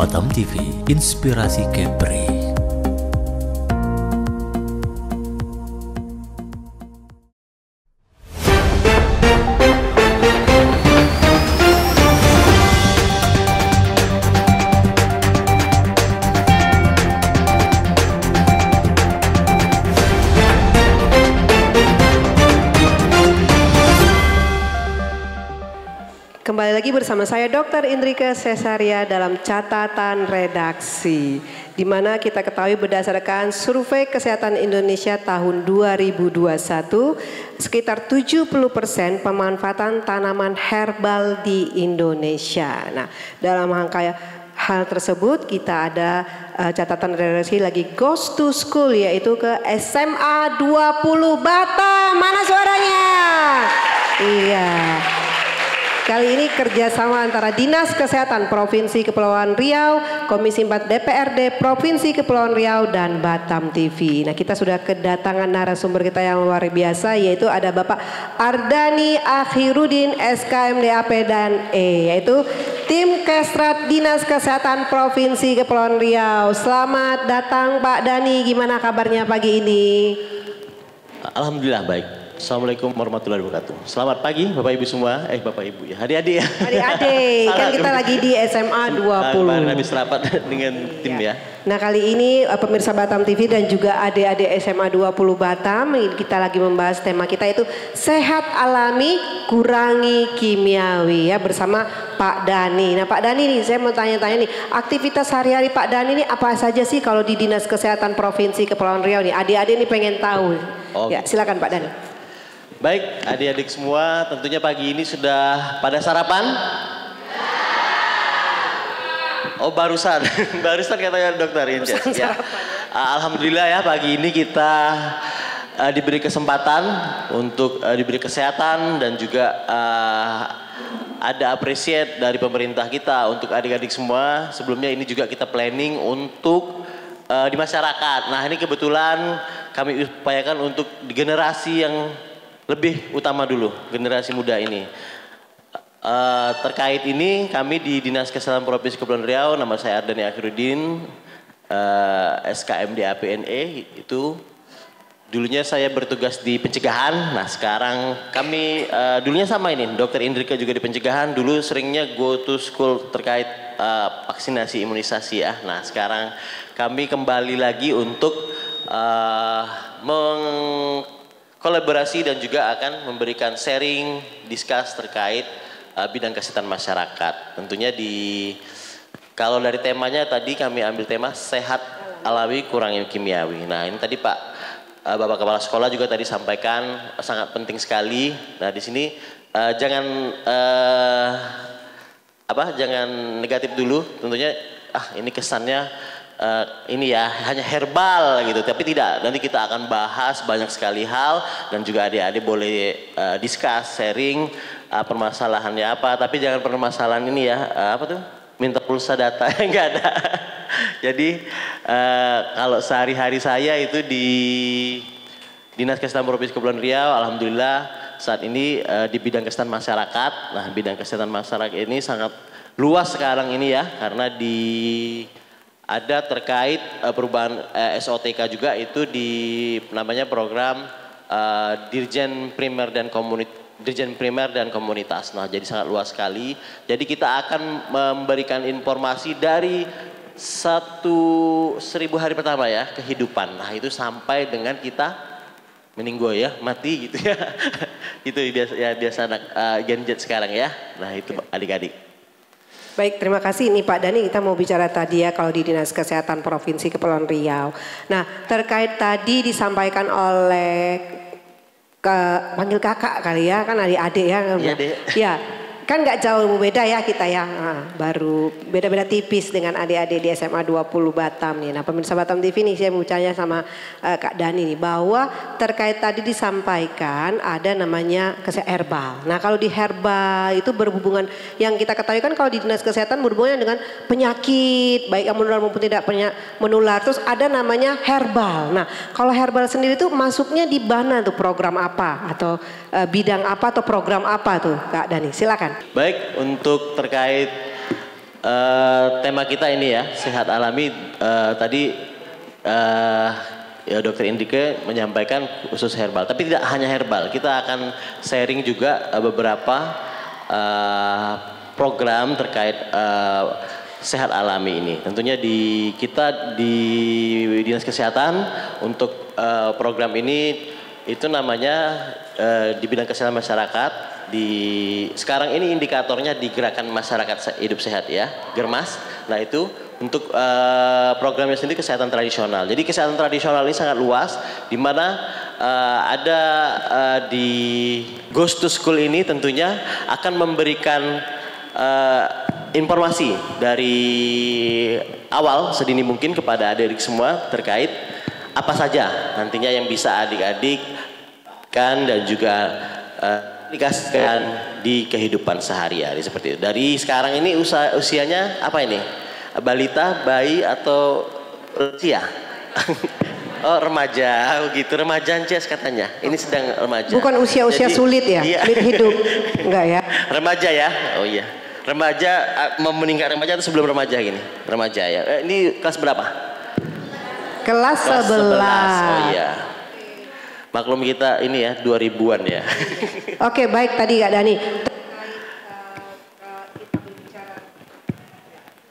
Batam TV, inspirasi Kepri. Kembali lagi bersama saya Dr. Indrike Cesaria dalam catatan redaksi, di mana kita ketahui berdasarkan Survei Kesehatan Indonesia tahun 2021, sekitar 70% pemanfaatan tanaman herbal di Indonesia. Nah, dalam hal tersebut kita ada catatan redaksi lagi goes to school, yaitu ke SMA 20 Batam. Mana suaranya? Iya. Kali ini kerjasama antara Dinas Kesehatan Provinsi Kepulauan Riau, Komisi 4 DPRD Provinsi Kepulauan Riau, dan Batam TV. Nah, kita sudah kedatangan narasumber kita yang luar biasa, yaitu ada Bapak Ardani Akhirudin SKMDAP dan E, yaitu Tim Kesrat Dinas Kesehatan Provinsi Kepulauan Riau. Selamat datang Pak Dani, gimana kabarnya pagi ini? Alhamdulillah baik. Assalamualaikum warahmatullahi wabarakatuh. Selamat pagi Bapak Ibu semua. Bapak Ibu ya, adik-adik ya. Adik-adik, kan kita lagi di SMA 20. Kemarin habis rapat dengan tim ya. Nah, kali ini pemirsa Batam TV dan juga adik-adik SMA 20 Batam, kita lagi membahas tema kita itu sehat alami kurangi kimiawi ya, bersama Pak Dani. Nah, Pak Dani nih, saya mau tanya-tanya nih, aktivitas sehari-hari Pak Dani ini apa saja sih kalau di Dinas Kesehatan Provinsi Kepulauan Riau nih? Adik-adik ini pengen tahu. Ya, silakan Pak Dani. Baik, adik-adik semua, tentunya pagi ini sudah pada sarapan? Oh, barusan, barusan katanya dokter Inces. Ya. Alhamdulillah ya, pagi ini kita diberi kesempatan untuk diberi kesehatan dan juga ada appreciate dari pemerintah kita untuk adik-adik semua. Sebelumnya ini juga kita planning untuk di masyarakat. Nah, ini kebetulan kami upayakan untuk generasi yang lebih utama dulu, generasi muda ini. Terkait ini kami di Dinas Kesehatan Provinsi Kepulauan Riau, nama saya Ardani Akhirudin, SKMDAP NE, itu dulunya saya bertugas di pencegahan. Nah, sekarang kami dulunya sama ini, Dr. Indrike juga di pencegahan. Dulu seringnya go to school terkait vaksinasi imunisasi ya. Nah, sekarang kami kembali lagi untuk kolaborasi dan juga akan memberikan sharing, discuss terkait bidang kesehatan masyarakat. Tentunya kalau dari temanya tadi kami ambil tema sehat alami kurangi kimiawi. Nah, ini tadi Bapak Kepala Sekolah juga tadi sampaikan sangat penting sekali. Nah, di sini jangan negatif dulu. Tentunya ini kesannya ini ya hanya herbal gitu, tapi tidak. Nanti kita akan bahas banyak sekali hal dan juga adik-adik boleh discuss, sharing permasalahannya apa. Tapi jangan permasalahan ini ya, minta pulsa data, enggak ada. Jadi kalau sehari-hari saya itu di Dinas Kesehatan Provinsi Kepulauan Riau, alhamdulillah saat ini di bidang kesehatan masyarakat. Nah, bidang kesehatan masyarakat ini sangat luas sekarang ini ya, karena ada terkait perubahan SOTK juga itu di namanya program Dirjen Primer dan Komunitas. Nah, jadi sangat luas sekali. Jadi kita akan memberikan informasi dari 1000 hari pertama ya kehidupan. Nah, itu sampai dengan kita meninggal ya, mati gitu ya. Itu biasa anak Gen Z sekarang ya. Nah, itu adik-adik. Baik, terima kasih. Ini Pak Dani, kita mau bicara tadi ya kalau di Dinas Kesehatan Provinsi Kepulauan Riau. Nah, terkait tadi disampaikan oleh panggil kakak kali ya, kan adik-adik ya. Iya, Dek. Ya, kan nggak jauh beda ya kita ya. Nah, baru beda-beda tipis dengan adik-adik di SMA 20 Batam nih. Nah, pemirsa Batam TV nih, saya mau tanya sama Kak Dani nih, bahwa terkait tadi disampaikan ada namanya kesehatan herbal. Nah, kalau di herbal itu berhubungan, yang kita ketahui kan kalau di Dinas Kesehatan berhubungan dengan penyakit, baik yang menular maupun tidak menular. Terus ada namanya herbal. Nah, kalau herbal sendiri itu masuknya di mana tuh, program apa atau bidang apa atau program apa tuh Kak Dani? Silakan. Baik, untuk terkait Tema kita ini ya, sehat alami. Tadi ya Dokter Indrike menyampaikan khusus herbal, tapi tidak hanya herbal. Kita akan sharing juga beberapa program terkait sehat alami ini. Tentunya kita di Dinas Kesehatan untuk program ini itu namanya di bidang kesehatan masyarakat. Sekarang ini indikatornya di Gerakan Masyarakat Hidup Sehat ya, Germas. Nah itu untuk programnya sendiri kesehatan tradisional. Jadi kesehatan tradisional ini sangat luas, di mana ada di Goes to School ini tentunya akan memberikan informasi dari awal sedini mungkin kepada adik-adik semua terkait apa saja nantinya yang bisa adik-adik kan dan juga aplikasikan di kehidupan sehari-hari seperti itu. Dari sekarang ini usianya apa ini? Balita, bayi atau usia? Oh remaja, begitu remaja Ances katanya. Ini sedang remaja. Bukan usia-usia sulit ya, iya. sulit hidup, enggak ya? Remaja ya, oh iya. Remaja mau meningkat remaja atau sebelum remaja gini? Remaja ya. Ini kelas berapa? Kelas 11. Oh iya. Maklum kita ini ya 2000-an ya. Oke baik tadi Kak Dani.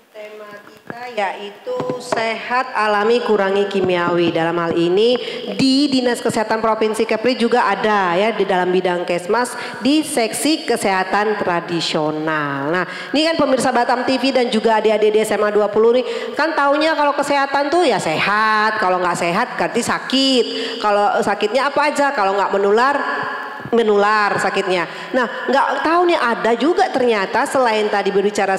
Tema kita yaitu sehat alami kurangi kimiawi. Dalam hal ini di Dinas Kesehatan Provinsi Kepri juga ada ya di dalam bidang Kesmas di seksi kesehatan tradisional. Nah ini kan pemirsa Batam TV dan juga adik-adik di SMA 20 nih kan taunya kalau kesehatan tuh ya sehat, kalau nggak sehat berarti sakit. Kalau sakitnya apa aja, kalau nggak menular sakitnya. Nah, nggak tahu nih ada juga ternyata selain tadi berbicara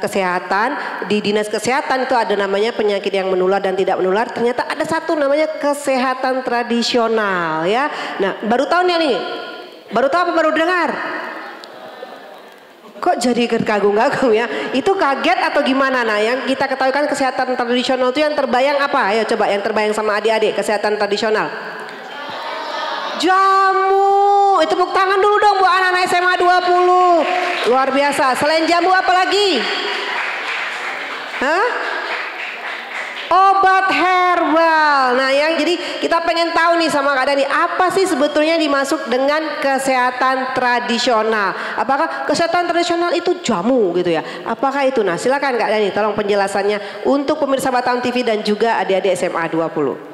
kesehatan di Dinas Kesehatan itu ada namanya penyakit yang menular dan tidak menular. Ternyata ada satu namanya kesehatan tradisional ya. Nah, baru tahu nih. Baru tahu apa baru dengar? Kok jadi kagum-kagum ya? Itu kaget atau gimana? Nah, yang kita ketahui kan kesehatan tradisional itu yang terbayang apa? Ayo coba yang terbayang sama adik-adik kesehatan tradisional. Jamu, itu tepuk tangan dulu dong buat anak-anak SMA 20. Luar biasa. Selain jamu apa lagi? Hah? Obat herbal. Nah yang jadi kita pengen tahu nih sama Kak Dani, apa sih sebetulnya dimaksud dengan kesehatan tradisional? Apakah kesehatan tradisional itu jamu gitu ya? Apakah itu? Nah silakan Kak Dani tolong penjelasannya untuk pemirsa Batam TV dan juga adik-adik SMA 20.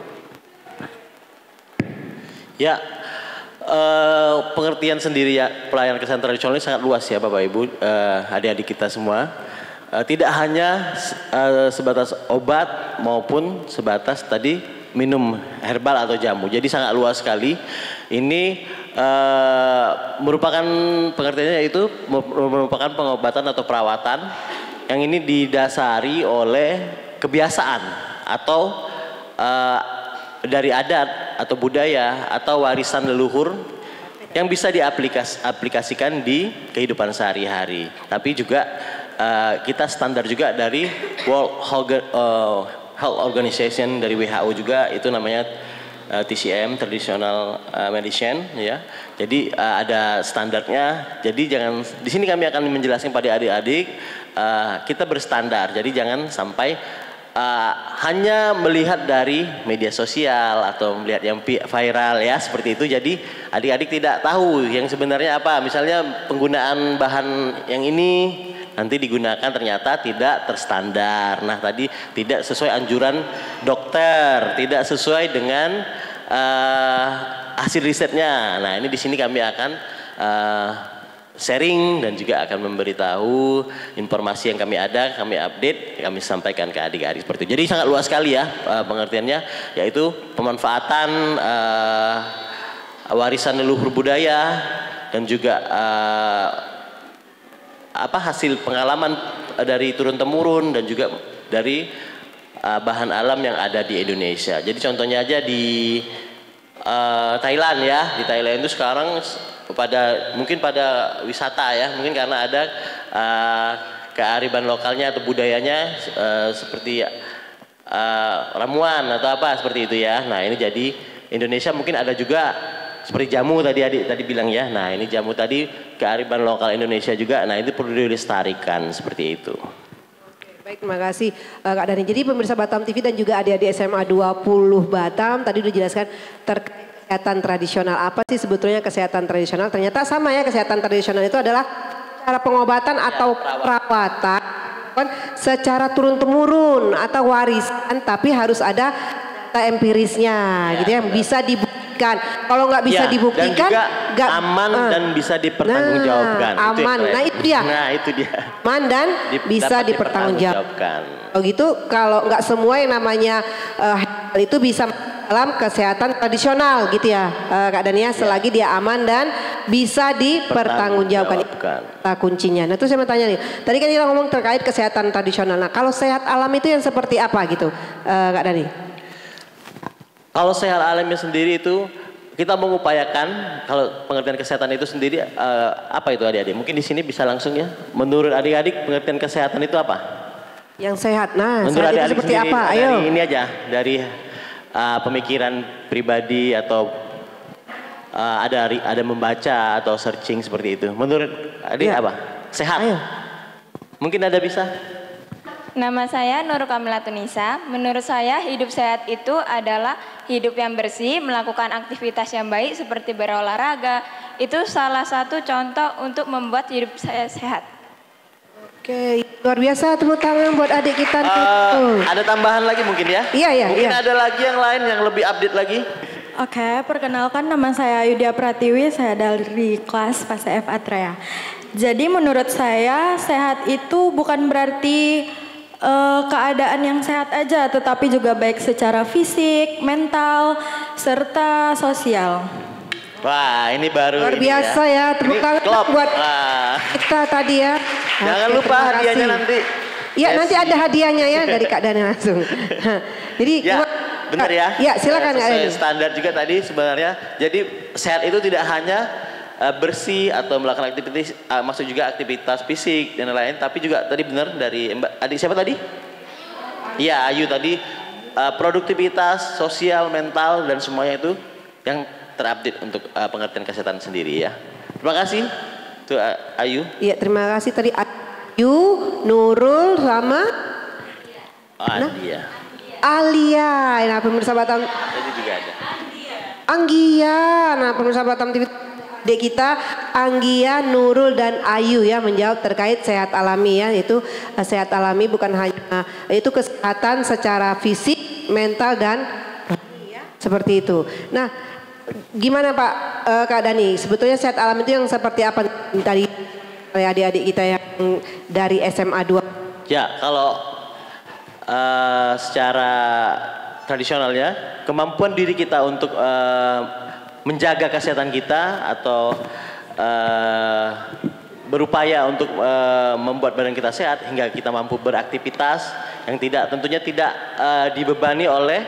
Ya, pengertian sendiri ya pelayanan kesehatan tradisional ini sangat luas ya Bapak Ibu, adik-adik kita semua. Tidak hanya sebatas obat maupun sebatas tadi minum herbal atau jamu. Jadi sangat luas sekali. Ini merupakan pengertiannya itu merupakan pengobatan atau perawatan yang ini didasari oleh kebiasaan atau dari adat atau budaya atau warisan leluhur yang bisa diaplikasikan di kehidupan sehari-hari. Tapi juga kita standar juga dari World Health Organization, dari WHO juga itu namanya TCM, Traditional Medicine ya. Jadi ada standarnya. Jadi jangan di sini kami akan menjelaskan pada adik-adik kita berstandar. Jadi jangan sampai hanya melihat dari media sosial atau melihat yang viral ya seperti itu. Jadi adik-adik tidak tahu yang sebenarnya apa. Misalnya penggunaan bahan yang ini nanti digunakan ternyata tidak terstandar. Nah tadi tidak sesuai anjuran dokter, tidak sesuai dengan hasil risetnya. Nah ini di sini kami akan sharing dan juga akan memberitahu informasi yang kami ada, kami update, kami sampaikan ke adik-adik seperti itu. Jadi sangat luas sekali ya pengertiannya, yaitu pemanfaatan warisan leluhur budaya dan juga hasil pengalaman dari turun-temurun dan juga dari bahan alam yang ada di Indonesia. Jadi contohnya aja di Thailand ya, di Thailand itu sekarang mungkin pada wisata ya, mungkin karena ada kearifan lokalnya atau budayanya seperti ramuan atau apa seperti itu ya. Nah ini jadi Indonesia mungkin ada juga seperti jamu tadi adik tadi bilang ya. Nah ini jamu tadi kearifan lokal Indonesia juga. Nah itu perlu dilestarikan seperti itu. Baik, terima kasih Kak Dani. Jadi pemirsa Batam TV dan juga adik-adik SMA 20 Batam tadi udah jelaskan terkait kesehatan tradisional. Apa sih sebetulnya kesehatan tradisional? Ternyata sama ya, kesehatan tradisional itu adalah cara pengobatan atau perawatan secara turun-temurun atau warisan, tapi harus ada data empirisnya gitu ya, bisa dibuktikan. Kalau nggak bisa dibuktikan, dan juga aman dan bisa dipertanggungjawabkan. Aman, itu dia. Nah itu dia. Aman dan bisa dipertanggungjawabkan. Oh gitu, kalau nggak semua yang namanya hal itu bisa dalam kesehatan tradisional gitu ya Kak Dania, selagi dia aman dan bisa dipertanggungjawabkan. Itu kuncinya. Nah terus saya mau tanya nih, tadi kan kita ngomong terkait kesehatan tradisional. Nah kalau sehat alam itu yang seperti apa gitu Kak Dani? Kalau sehat alamnya sendiri itu kita mengupayakan, kalau pengertian kesehatan itu sendiri apa itu adik-adik? Mungkin di sini bisa langsung ya. Menurut adik-adik pengertian kesehatan itu apa? Yang sehat. Nah, menurut sehat adik-adik itu seperti sendiri, apa? Ayo. Dari ini aja, dari pemikiran pribadi atau ada membaca atau searching seperti itu. Menurut adik apa? Sehat. Ayo. Mungkin ada bisa? Nama saya Nur Kamila Tunisa. Menurut saya hidup sehat itu adalah hidup yang bersih, melakukan aktivitas yang baik seperti berolahraga. Itu salah satu contoh untuk membuat hidup saya sehat. Oke, luar biasa, tepuk tangan buat adik kita. Ada tambahan lagi mungkin ya? Iya. Mungkin ada lagi yang lain yang lebih update lagi? Oke, perkenalkan nama saya Yudia Pratiwi, saya dari kelas PASEF Atrea. Jadi menurut saya sehat itu bukan berarti keadaan yang sehat aja, tetapi juga baik secara fisik, mental, serta sosial. Wah, ini baru. Luar biasa ya, tepuk tangan buat kita tadi ya. Jangan lupa hadiahnya nanti. Iya, nanti ada hadiahnya ya dari Kak Dani langsung. Jadi ya, benar ya. Ya, silakan Kak Dani. Standar juga tadi sebenarnya. Jadi sehat itu tidak hanya bersih atau melakukan aktivitas, maksud juga aktivitas fisik dan lain-lain, tapi juga tadi benar dari adik siapa tadi? Iya, Ayu tadi, produktivitas, sosial, mental dan semuanya itu yang terupdate untuk pengertian kesehatan sendiri ya. Terima kasih tuh Ayu. Iya, terima kasih tadi Ayu, Nurul sama Alia. Nah, pemirsa Batam. Tadi juga ada. Anggia. Nah, pemirsa Batam TV. Dek kita Anggia, Nurul dan Ayu ya menjawab terkait sehat alami ya, itu sehat alami bukan hanya itu kesehatan secara fisik, mental dan seperti itu. Nah, gimana Pak Kak Dani? Sebetulnya sehat alami itu yang seperti apa tadi adik-adik kita yang dari SMA 2? Ya, kalau secara tradisionalnya kemampuan diri kita untuk menjaga kesehatan kita atau berupaya untuk membuat badan kita sehat hingga kita mampu beraktivitas yang tentunya tidak dibebani oleh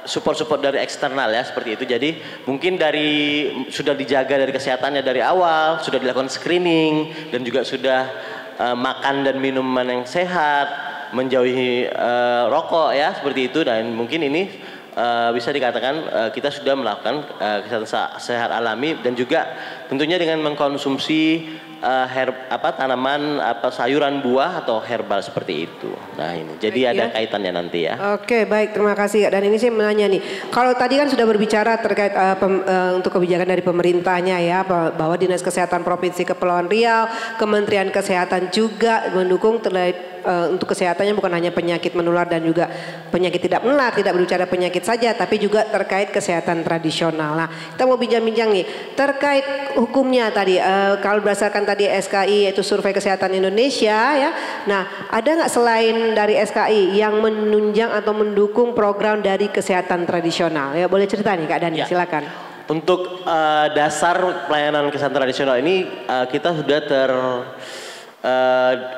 support dari eksternal ya, seperti itu. Jadi mungkin sudah dijaga dari kesehatannya dari awal, sudah dilakukan screening dan juga sudah makan dan minuman yang sehat, menjauhi rokok ya, seperti itu. Dan mungkin ini bisa dikatakan kita sudah melakukan kesehatan sehat alami dan juga tentunya dengan mengkonsumsi tanaman sayuran buah atau herbal seperti itu. Nah ini jadi ada kaitannya nanti ya. Oke, baik, terima kasih. Dan ini saya menanya nih, kalau tadi kan sudah berbicara terkait untuk kebijakan dari pemerintahnya ya, bahwa Dinas Kesehatan Provinsi Kepulauan Riau, Kementerian Kesehatan juga mendukung untuk kesehatannya bukan hanya penyakit menular dan juga penyakit tidak menular, tidak berbicara penyakit saja, tapi juga terkait kesehatan tradisional. Nah, kita mau bincang-bincang nih terkait hukumnya tadi. Kalau berdasarkan tadi SKI yaitu Survei Kesehatan Indonesia ya. Nah, ada nggak selain dari SKI yang menunjang atau mendukung program dari kesehatan tradisional? Ya, boleh cerita nih Kak Dani, silakan. Untuk dasar pelayanan kesehatan tradisional ini kita sudah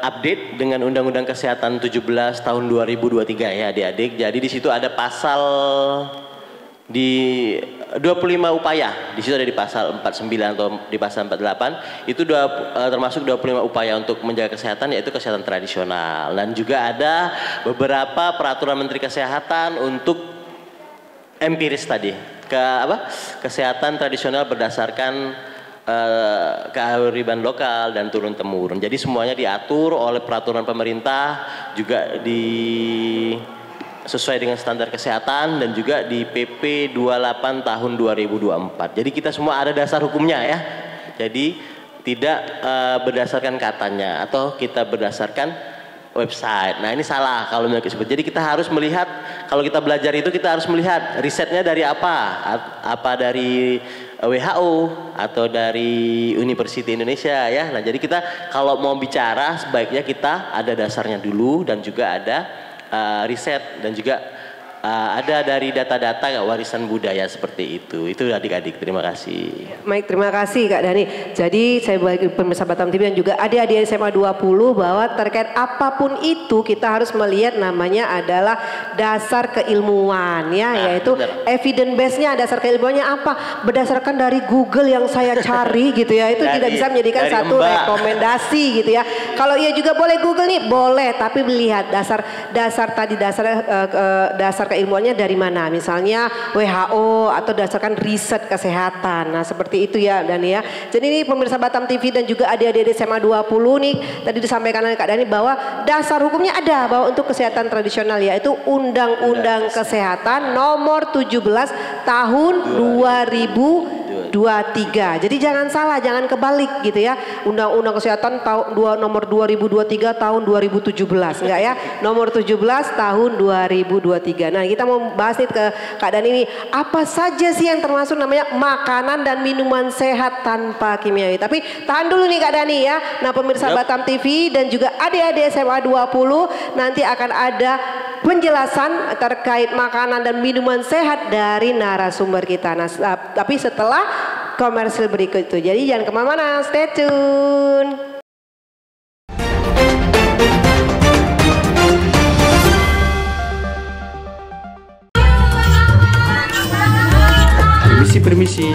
update dengan Undang-Undang Kesehatan 17 tahun 2023 ya adik-adik. Jadi di situ ada pasal di 25 upaya. Di situ ada di pasal 49 atau di pasal 48 itu termasuk 25 upaya untuk menjaga kesehatan, yaitu kesehatan tradisional. Dan juga ada beberapa peraturan Menteri Kesehatan untuk empiris tadi. Kesehatan tradisional berdasarkan kearifan lokal dan turun temurun. Jadi semuanya diatur oleh peraturan pemerintah, juga sesuai dengan standar kesehatan dan juga di PP 28 tahun 2024. Jadi kita semua ada dasar hukumnya ya. Jadi tidak berdasarkan katanya atau kita berdasarkan website. Nah ini salah kalau disebut. Jadi kita harus melihat, kalau kita belajar itu kita harus melihat risetnya dari apa dari WHO atau dari Universitas Indonesia ya. Nah jadi kita kalau mau bicara sebaiknya kita ada dasarnya dulu dan juga ada riset dan juga ada dari data-data warisan budaya seperti itu. Itu adik-adik, terima kasih. Baik, terima kasih Kak Dani. Jadi saya bagi pemirsa Batam TV dan juga adik-adik SMA 20 bahwa terkait apapun itu kita harus melihat namanya adalah dasar keilmuan ya, yaitu evidence base-nya, dasar keilmuannya apa? Berdasarkan dari Google yang saya cari gitu ya. Itu tidak bisa menjadikan satu rekomendasi gitu ya. Kalau iya juga boleh Google nih, boleh, tapi melihat dasar keilmuannya dari mana, misalnya WHO atau dasarkan riset kesehatan. Nah seperti itu ya Dani ya. Jadi ini pemirsa Batam TV dan juga adik-adik SMA 20 nih, tadi disampaikan oleh Kak Dani bahwa dasar hukumnya ada bahwa untuk kesehatan tradisional yaitu Undang-Undang Kesehatan nomor 17 tahun 2023. Jadi jangan salah, jangan kebalik gitu ya. Undang-Undang Kesehatan nomor 2023 tahun 2017 enggak ya? Nomor 17 tahun 2023. Nah, kita mau bahas nih ke Kak Dani ini, apa saja sih yang termasuk namanya makanan dan minuman sehat tanpa kimiawi. Tapi tahan dulu nih Kak Dani ya. Nah, pemirsa Batam TV dan juga adik-adik SMA 20 nanti akan ada penjelasan terkait makanan dan minuman sehat dari narasumber kita. Nah, tapi setelah komersil berikut itu. Jadi jangan kemana-mana, stay tune. Permisi,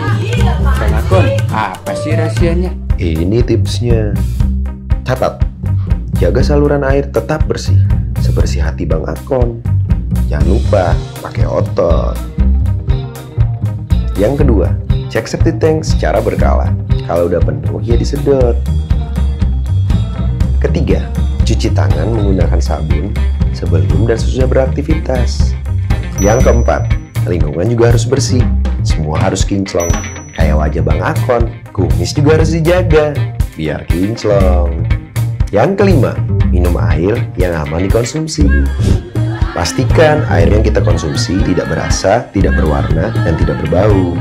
Bang Akon, apa sih rahasianya? Ini tipsnya. Catat, jaga saluran air tetap bersih, sebersih hati Bang Akon. Jangan lupa pakai otot. Yang kedua, cek septic tank secara berkala. Kalau udah penuh ya disedot. Ketiga, cuci tangan menggunakan sabun sebelum dan sesudah beraktivitas. Yang keempat, lingkungan juga harus bersih. Semua harus kinclong. Kayak wajah Bang Akon, kumis juga harus dijaga biar kinclong. Yang kelima, minum air yang aman dikonsumsi. Pastikan air yang kita konsumsi tidak berasa, tidak berwarna, dan tidak berbau.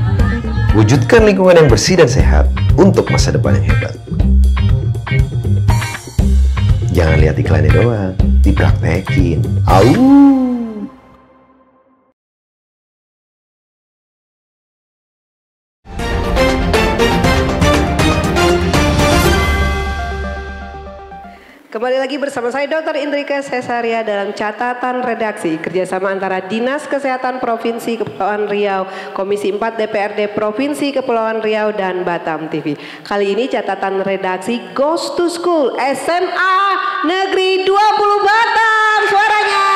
Wujudkan lingkungan yang bersih dan sehat untuk masa depan yang hebat. Jangan lihat iklannya doang, dipraktekin. Au! Kembali lagi bersama saya Dr. Indrika Cesaria dalam catatan redaksi kerjasama antara Dinas Kesehatan Provinsi Kepulauan Riau, Komisi 4 DPRD Provinsi Kepulauan Riau dan Batam TV. Kali ini catatan redaksi Goes to School SMA Negeri 20 Batam. Suaranya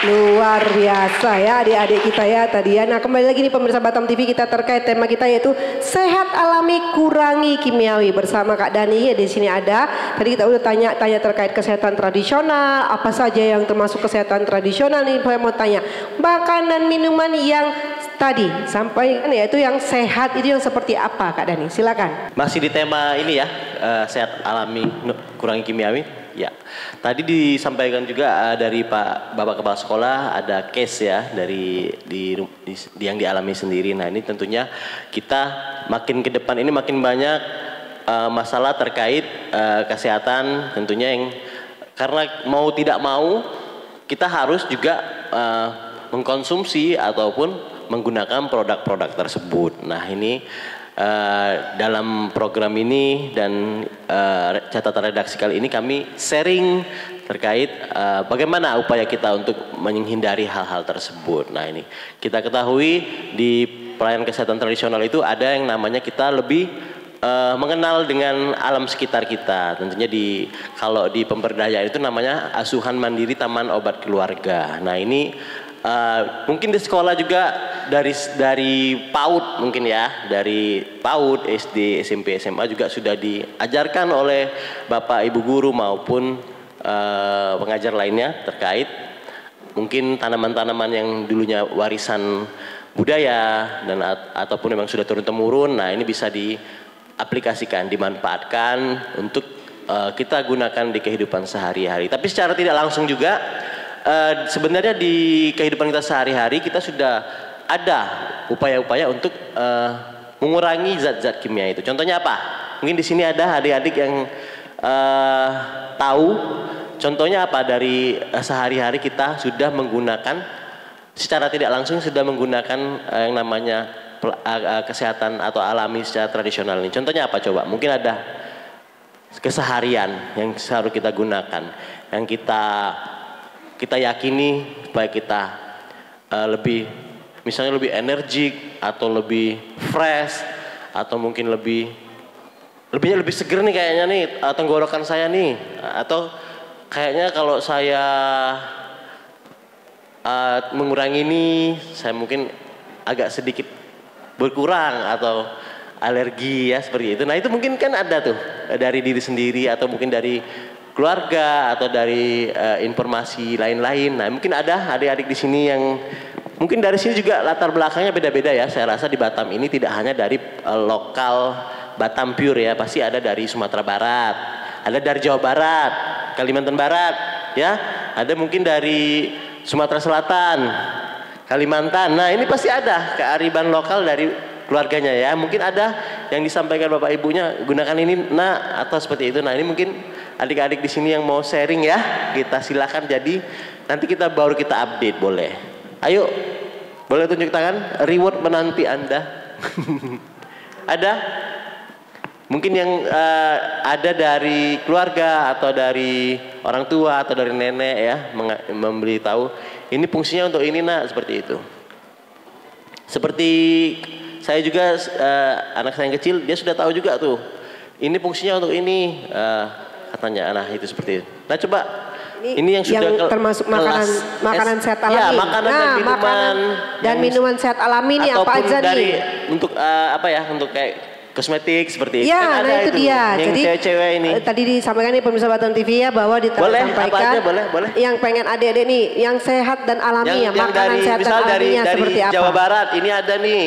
luar biasa ya adik-adik kita ya tadi ya. Nah kembali lagi nih pemirsa Batam TV, kita terkait tema kita yaitu sehat alami kurangi kimiawi bersama Kak Dani ya. Di sini ada, tadi kita udah tanya terkait kesehatan tradisional, apa saja yang termasuk kesehatan tradisional nih. Saya mau tanya makanan minuman yang tadi sampaikan yaitu yang sehat itu yang seperti apa Kak Dani? Silakan. Masih di tema ini ya, sehat alami kurangi kimiawi. Ya, tadi disampaikan juga dari Bapak Kepala Sekolah ada case ya dari yang dialami sendiri. Nah ini tentunya kita makin ke depan ini makin banyak masalah terkait kesehatan tentunya yang karena mau tidak mau kita harus juga mengkonsumsi ataupun menggunakan produk-produk tersebut. Nah ini dalam program ini dan catatan redaksi kali ini kami sharing terkait bagaimana upaya kita untuk menghindari hal-hal tersebut. Nah ini kita ketahui di pelayanan kesehatan tradisional itu ada yang namanya kita lebih mengenal dengan alam sekitar kita. Tentunya kalau di pemberdayaan itu namanya asuhan mandiri taman obat keluarga. Nah ini mungkin di sekolah juga dari PAUD mungkin ya, dari PAUD, SD, SMP, SMA juga sudah diajarkan oleh Bapak Ibu guru maupun pengajar lainnya terkait mungkin tanaman-tanaman yang dulunya warisan budaya dan ataupun memang sudah turun-temurun. Nah, ini bisa diaplikasikan, dimanfaatkan untuk kita gunakan di kehidupan sehari-hari. Tapi secara tidak langsung juga sebenarnya di kehidupan kita sehari-hari kita sudah ada upaya-upaya untuk mengurangi zat-zat kimia itu. Contohnya apa? Mungkin di sini ada adik-adik yang tahu. Contohnya apa? Dari sehari-hari kita sudah menggunakan secara tidak langsung sudah menggunakan yang namanya kesehatan atau alami secara tradisional ini. Contohnya apa coba? Mungkin ada keseharian yang harus kita gunakan, yang kita yakini supaya kita lebih misalnya lebih energik atau lebih fresh atau mungkin lebih seger nih kayaknya nih tenggorokan saya nih, atau kayaknya kalau saya mengurangi ini saya mungkin agak sedikit berkurang atau alergi ya seperti itu. Nah, itu mungkin kan ada tuh dari diri sendiri atau mungkin dari keluarga atau dari informasi lain-lain. Nah, mungkin ada adik-adik di sini yang mungkin dari sini juga latar belakangnya beda-beda ya. Saya rasa di Batam ini tidak hanya dari lokal Batam pure ya, pasti ada dari Sumatera Barat, ada dari Jawa Barat, Kalimantan Barat, ya, ada mungkin dari Sumatera Selatan, Kalimantan. Nah, ini pasti ada kearifan lokal dari keluarganya ya. Mungkin ada yang disampaikan bapak ibunya gunakan ini nak atau seperti itu. Nah, ini mungkin adik-adik di sini yang mau sharing ya, kita silakan. Jadi nanti kita update boleh. Ayo, boleh tunjuk tangan. Reward menanti Anda. Ada? Mungkin yang ada dari keluarga atau dari orang tua atau dari nenek ya, memberitahu ini fungsinya untuk ini nak, seperti itu. Seperti saya juga anak saya yang kecil dia sudah tahu juga tuh. Ini fungsinya untuk ini katanya. Nah, itu seperti itu. Nah, coba ini yang sudah termasuk makanan sehat alami. Ya, makanan dan minuman minuman sehat alami ini apa aja dari, nih? untuk apa ya? Untuk kayak kosmetik seperti itu. Ya, kan nah itu dia. Yang jadi cewek-cewek ini. Tadi disampaikan nih pemirsa Batam TV ya, bahwa disampaikan boleh. Yang pengen adik-adik nih, yang sehat dan alami ya, makanan dari, sehat dan alaminya seperti apa? Jawa Barat ini ada nih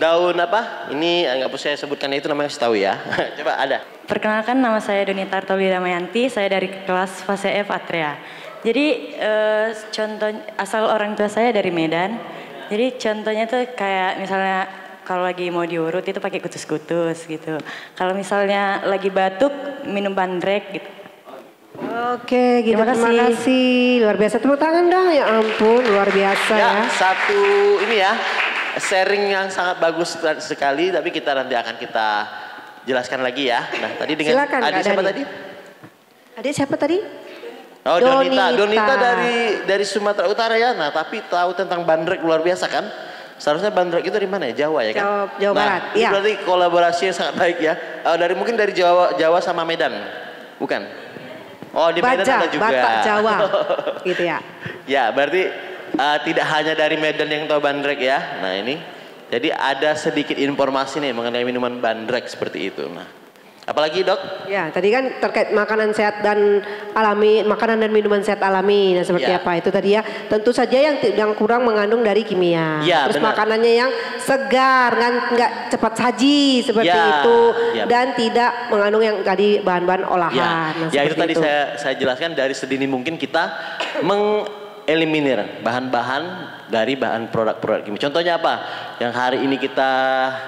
daun apa? Ini nggak perlu saya sebutkan itu namanya, kasih tahu ya. Coba ada. Perkenalkan, nama saya Donita Artoli Damayanti, saya dari kelas fase F Atrea. Jadi contoh asal orang tua saya dari Medan. Jadi contohnya tuh kayak misalnya kalau lagi mau diurut itu pakai kutus-kutus gitu. Kalau misalnya lagi batuk minum bandrek gitu. Oke, gitu. Terima kasih. Luar biasa, tepuk tangan dong. Ya ampun, luar biasa ya. Satu ini ya, sharing yang sangat bagus sekali, tapi nanti akan kita jelaskan lagi ya. Nah, tadi dengan silakan, adik siapa tadi? Adik siapa tadi? Oh, Donita dari Sumatera Utara ya. Nah, tapi tahu tentang bandrek luar biasa kan? Seharusnya bandrek itu dari mana ya? Jawa ya kan? Jawa Barat. Iya. Berarti kolaborasi yang sangat baik ya. Mungkin dari Jawa sama Medan. Bukan? Oh, di Medan ada juga. Batak Jawa. Gitu ya. Ya, berarti tidak hanya dari Medan yang tahu bandrek ya. Nah, ini. Jadi ada sedikit informasi nih mengenai minuman bandrek seperti itu. Nah, apalagi dok? Ya, tadi kan terkait makanan sehat dan alami, makanan dan minuman sehat alami. Nah, seperti apa itu tadi ya? Tentu saja yang kurang mengandung dari kimia. Ya, terus benar. Makanannya yang segar, nggak cepat saji seperti itu, dan tidak mengandung yang tadi bahan-bahan olahan. Nah, itu tadi saya jelaskan, dari sedini mungkin kita mengeliminir bahan-bahan dari bahan produk-produk kimia. Contohnya apa? Yang hari ini kita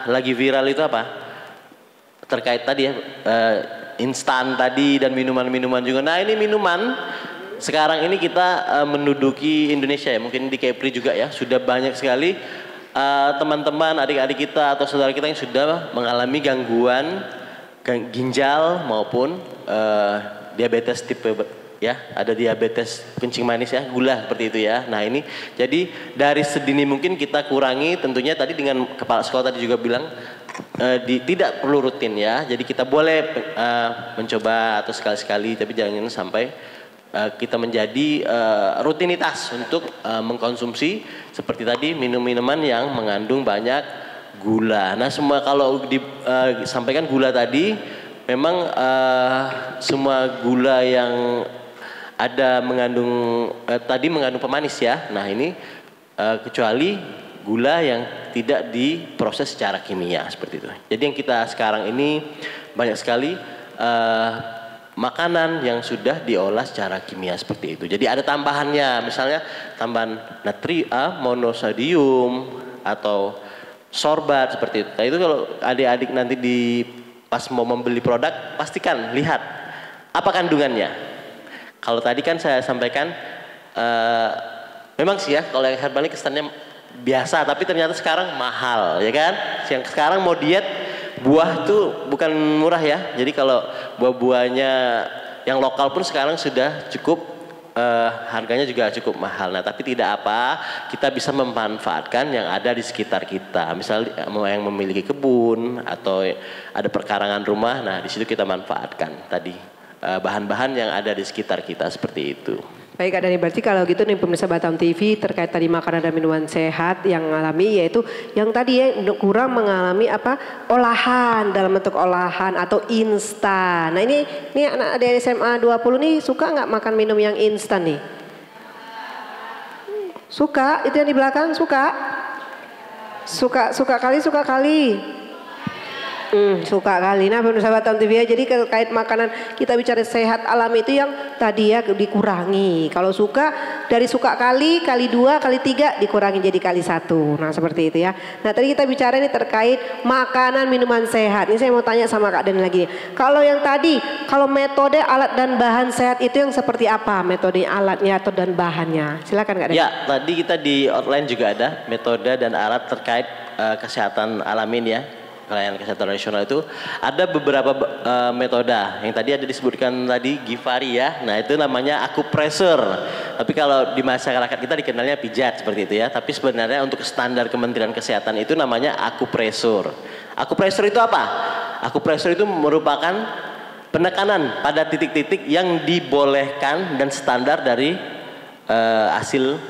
lagi viral itu apa? Terkait tadi ya, instan tadi dan minuman-minuman juga. Nah, ini minuman sekarang ini kita menduduki Indonesia ya, mungkin di Kepri juga ya, sudah banyak sekali teman-teman, adik-adik kita atau saudara kita yang sudah mengalami gangguan ginjal maupun diabetes tipe ya, ada diabetes kencing manis ya, gula seperti itu ya. Nah, ini jadi dari sedini mungkin kita kurangi, tentunya tadi dengan kepala sekolah tadi juga bilang tidak perlu rutin ya. Jadi kita boleh mencoba atau sekali-sekali, tapi jangan sampai kita menjadi rutinitas untuk mengkonsumsi seperti tadi minum-minuman yang mengandung banyak gula. Nah semua kalau disampaikan gula tadi memang semua gula yang ada mengandung tadi mengandung pemanis ya. Nah ini kecuali gula yang tidak diproses secara kimia seperti itu. Jadi yang kita sekarang ini banyak sekali makanan yang sudah diolah secara kimia seperti itu. Jadi ada tambahannya, misalnya tambahan natrium, monosodium atau sorbat seperti itu. Nah itu kalau adik-adik nanti pas mau membeli produk pastikan lihat apa kandungannya. Kalau tadi kan saya sampaikan memang sih ya kalau yang herbal ini kesannya biasa, tapi ternyata sekarang mahal ya kan. Yang sekarang mau diet buah tuh bukan murah ya. Jadi kalau buah-buahnya yang lokal pun sekarang sudah cukup harganya juga cukup mahal. Nah tapi tidak apa, kita bisa memanfaatkan yang ada di sekitar kita. Misalnya yang memiliki kebun atau ada perkarangan rumah, nah di situ kita manfaatkan tadi bahan-bahan yang ada di sekitar kita seperti itu. Baik Kak Dani, berarti kalau gitu nih pemirsa Batam TV terkait tadi makanan dan minuman sehat yang mengalami yaitu yang tadi ya kurang mengalami olahan dalam bentuk olahan atau instan. Nah ini anak adik SMA 20 nih suka nggak makan minum yang instan nih? Suka? Itu yang di belakang suka? Suka kali. Suka kali. Nah pemirsa Batam TV ya, jadi terkait makanan kita bicara sehat alami itu yang tadi ya dikurangi. Kalau suka dari suka kali 2, kali 3 dikurangi jadi kali 1. Nah seperti itu ya. Nah tadi kita bicara ini terkait makanan minuman sehat. Ini saya mau tanya sama Kak Dani lagi. Kalau yang tadi, kalau metode alat dan bahan sehat itu yang seperti apa? Metode alatnya atau dan bahannya? Silakan Kak Dani. Ya tadi kita di outline juga ada metode dan alat terkait kesehatan alamin ya. Pelayanan kesehatan tradisional itu ada beberapa metode yang tadi ada disebutkan tadi Givari ya. Nah itu namanya akupresur. Tapi kalau di masyarakat kita dikenalnya pijat seperti itu ya. Tapi sebenarnya untuk standar Kementerian Kesehatan itu namanya akupresur. Akupresur itu apa? Akupresur itu merupakan penekanan pada titik-titik yang dibolehkan dan standar dari hasil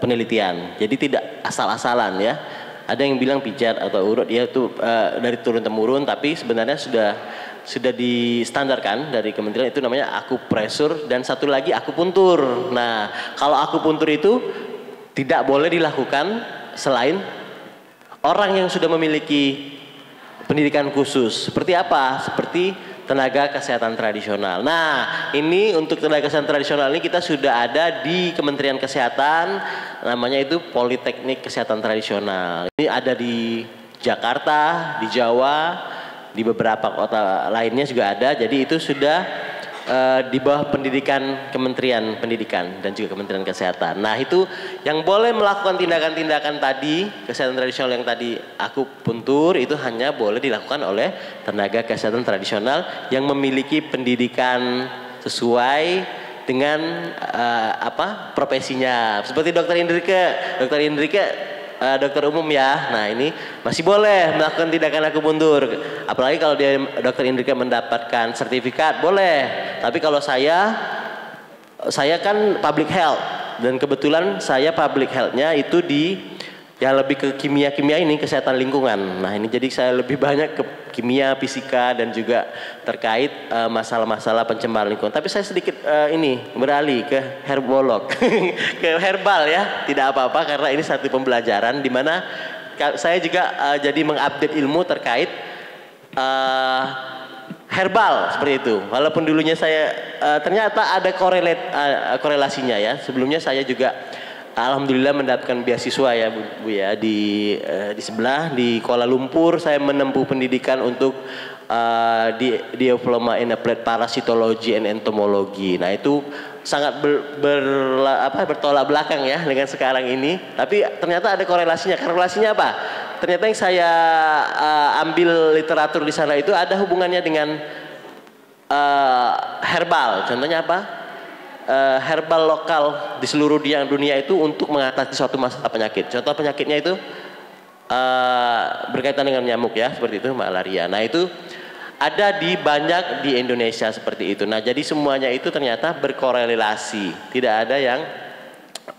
penelitian. Jadi tidak asal-asalan ya. Ada yang bilang pijat atau urut ya itu dari turun temurun, tapi sebenarnya sudah distandarkan dari kementerian itu namanya akupresur dan satu lagi akupuntur. Nah kalau akupuntur itu tidak boleh dilakukan selain orang yang sudah memiliki pendidikan khusus. Seperti apa? Seperti tenaga kesehatan tradisional. Nah ini untuk tenaga kesehatan tradisional ini kita sudah ada di Kementerian Kesehatan, namanya itu Politeknik Kesehatan Tradisional. Ini ada di Jakarta, di Jawa, di beberapa kota lainnya juga ada. Jadi itu sudah di bawah pendidikan Kementerian Pendidikan dan juga Kementerian Kesehatan. Nah itu yang boleh melakukan tindakan-tindakan tadi kesehatan tradisional yang tadi akupuntur itu hanya boleh dilakukan oleh tenaga kesehatan tradisional yang memiliki pendidikan sesuai dengan profesinya. Seperti Dokter Indrike dokter umum ya. Nah ini masih boleh melakukan tindakan akupuntur. Apalagi kalau dia Dokter Indrike mendapatkan sertifikat boleh. Tapi kalau saya kan public health dan kebetulan saya public health-nya itu yang lebih ke kimia ini kesehatan lingkungan. Nah ini jadi saya lebih banyak ke kimia, fisika dan juga terkait masalah-masalah pencemaran lingkungan. Tapi saya sedikit beralih ke herbolog, ke herbal ya. Tidak apa-apa karena ini satu pembelajaran di mana saya juga jadi mengupdate ilmu terkait herbal seperti itu. Walaupun dulunya saya ternyata ada korelasinya ya. Sebelumnya saya juga alhamdulillah mendapatkan beasiswa ya Bu ya di sebelah di Kuala Lumpur saya menempuh pendidikan untuk diploma in applied parasitology and entomology. Nah itu sangat bertolak belakang ya dengan sekarang ini. Tapi ternyata ada korelasinya. Korelasinya apa? Ternyata yang saya ambil literatur di sana itu ada hubungannya dengan herbal. Contohnya apa? Herbal lokal di seluruh dunia itu untuk mengatasi suatu masalah penyakit. Contoh penyakitnya itu berkaitan dengan nyamuk ya, seperti itu malaria. Nah itu ada di banyak di Indonesia seperti itu. Nah, jadi semuanya itu ternyata berkorelasi, tidak ada yang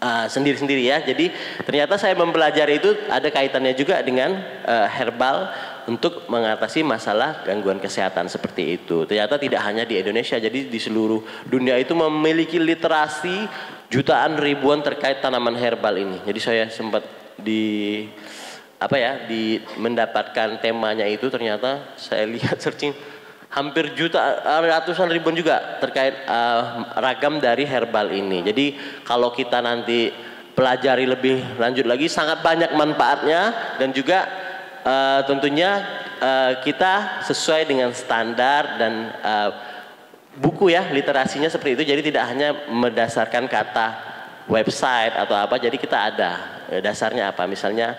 sendiri-sendiri ya. Jadi ternyata saya mempelajari itu ada kaitannya juga dengan herbal untuk mengatasi masalah gangguan kesehatan seperti itu. Ternyata tidak hanya di Indonesia, jadi di seluruh dunia itu memiliki literasi jutaan ribuan terkait tanaman herbal ini. Jadi saya sempat mendapatkan temanya itu, ternyata saya lihat searching hampir ratusan ribuan juga terkait ragam dari herbal ini. Jadi kalau kita nanti pelajari lebih lanjut lagi, sangat banyak manfaatnya dan juga tentunya kita sesuai dengan standar dan buku ya, literasinya seperti itu. Jadi tidak hanya berdasarkan kata website atau apa, jadi kita ada dasarnya apa, misalnya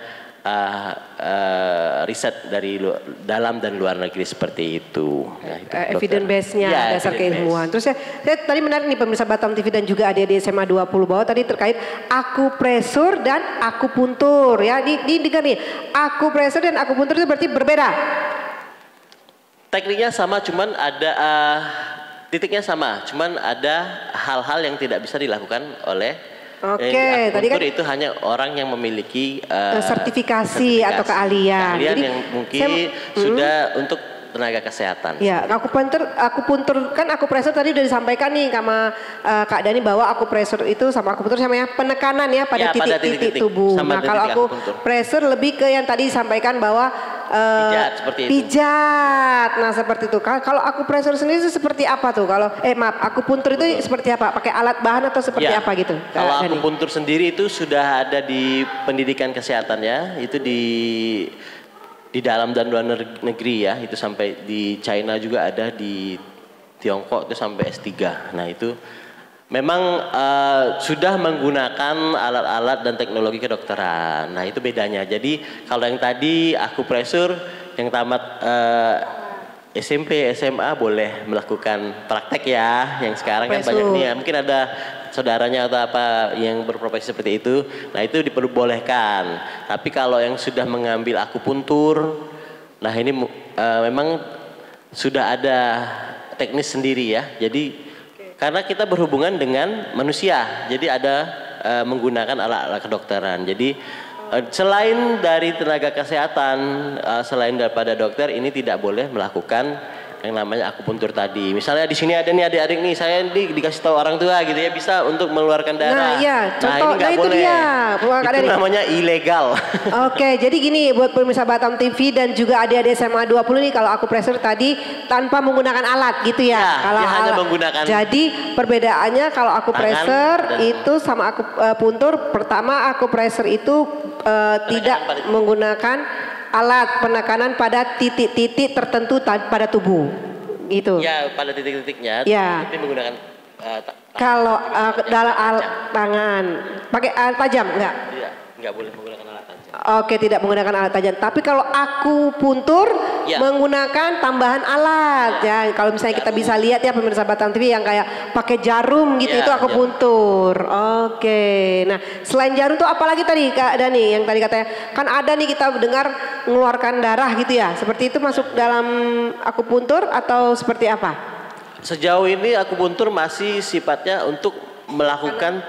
riset dari dalam dan luar negeri seperti itu. Nah, itu evidence base-nya, ya, dasar keilmuan. Terus saya tadi menarik nih pemirsa Batam TV dan juga adik-adik SMA 20 bahwa tadi terkait akupresur dan akupuntur ya. Didengar nih, akupresur dan akupuntur itu berarti berbeda. Tekniknya sama, cuman ada titiknya sama, cuman ada hal-hal yang tidak bisa dilakukan oleh tadi kan itu hanya orang yang memiliki sertifikasi atau keahlian. Keahlian Jadi, yang mungkin sudah untuk tenaga kesehatan. Ya, akupuntur kan akupresur tadi udah disampaikan nih sama Kak Dani bahwa akupresur itu sama akupuntur sama ya penekanan ya pada titik-titik tubuh. Nah, kalau akupresur lebih ke yang tadi disampaikan bahwa pijat seperti itu. Pijat. Nah, seperti itu. Kalau akupresur sendiri itu seperti apa tuh? Kalau akupuntur itu seperti apa? Pakai alat bahan atau seperti apa gitu? Kalau akupuntur sendiri itu sudah ada di pendidikan kesehatan ya. Itu di dalam dan luar negeri ya, itu sampai di China juga ada, di Tiongkok itu sampai S3. Nah itu memang sudah menggunakan alat-alat dan teknologi kedokteran. Nah itu bedanya. Jadi kalau yang tadi akupresur yang tamat SMP, SMA boleh melakukan praktek ya. Yang sekarang kan banyak nih ya, mungkin ada saudaranya atau apa yang berprofesi seperti itu, nah itu diperbolehkan. Tapi kalau yang sudah mengambil akupuntur, nah ini memang sudah ada teknis sendiri ya. Jadi karena kita berhubungan dengan manusia, jadi ada menggunakan alat-alat kedokteran. Jadi selain dari tenaga kesehatan, selain daripada dokter, ini tidak boleh melakukan yang namanya akupuntur tadi. Misalnya di sini ada nih adik-adik nih, saya dikasih tahu orang tua gitu ya, bisa untuk mengeluarkan darah. Nah iya, contoh, ini nggak boleh. Itu namanya ilegal. Oke, jadi gini buat pemirsa Batam TV dan juga adik-adik SMA 20 nih, kalau akupresur tadi tanpa menggunakan alat gitu ya. Kalau hanya menggunakan. Jadi perbedaannya kalau akupresur itu sama akupuntur, pertama akupresur itu tidak menggunakan alat penekanan pada titik-titik tertentu pada tubuh, gitu. Ya, pada titik-titiknya. Ya. Tapi menggunakan kalau dalam tangan, pakai alat tajam enggak? Tidak, enggak boleh menggunakan alat tajam. Oke, tidak menggunakan alat tajam. Tapi kalau akupuntur menggunakan tambahan alat ya. Kalau misalnya kita bisa lihat ya pemirsa Batam TV yang kayak pakai jarum gitu, itu akupuntur. Oke. Nah, selain jarum tuh apalagi tadi Kak Dani yang tadi katanya kan ada nih kita dengar mengeluarkan darah gitu ya. Seperti itu masuk dalam akupuntur atau seperti apa? Sejauh ini akupuntur masih sifatnya untuk melakukan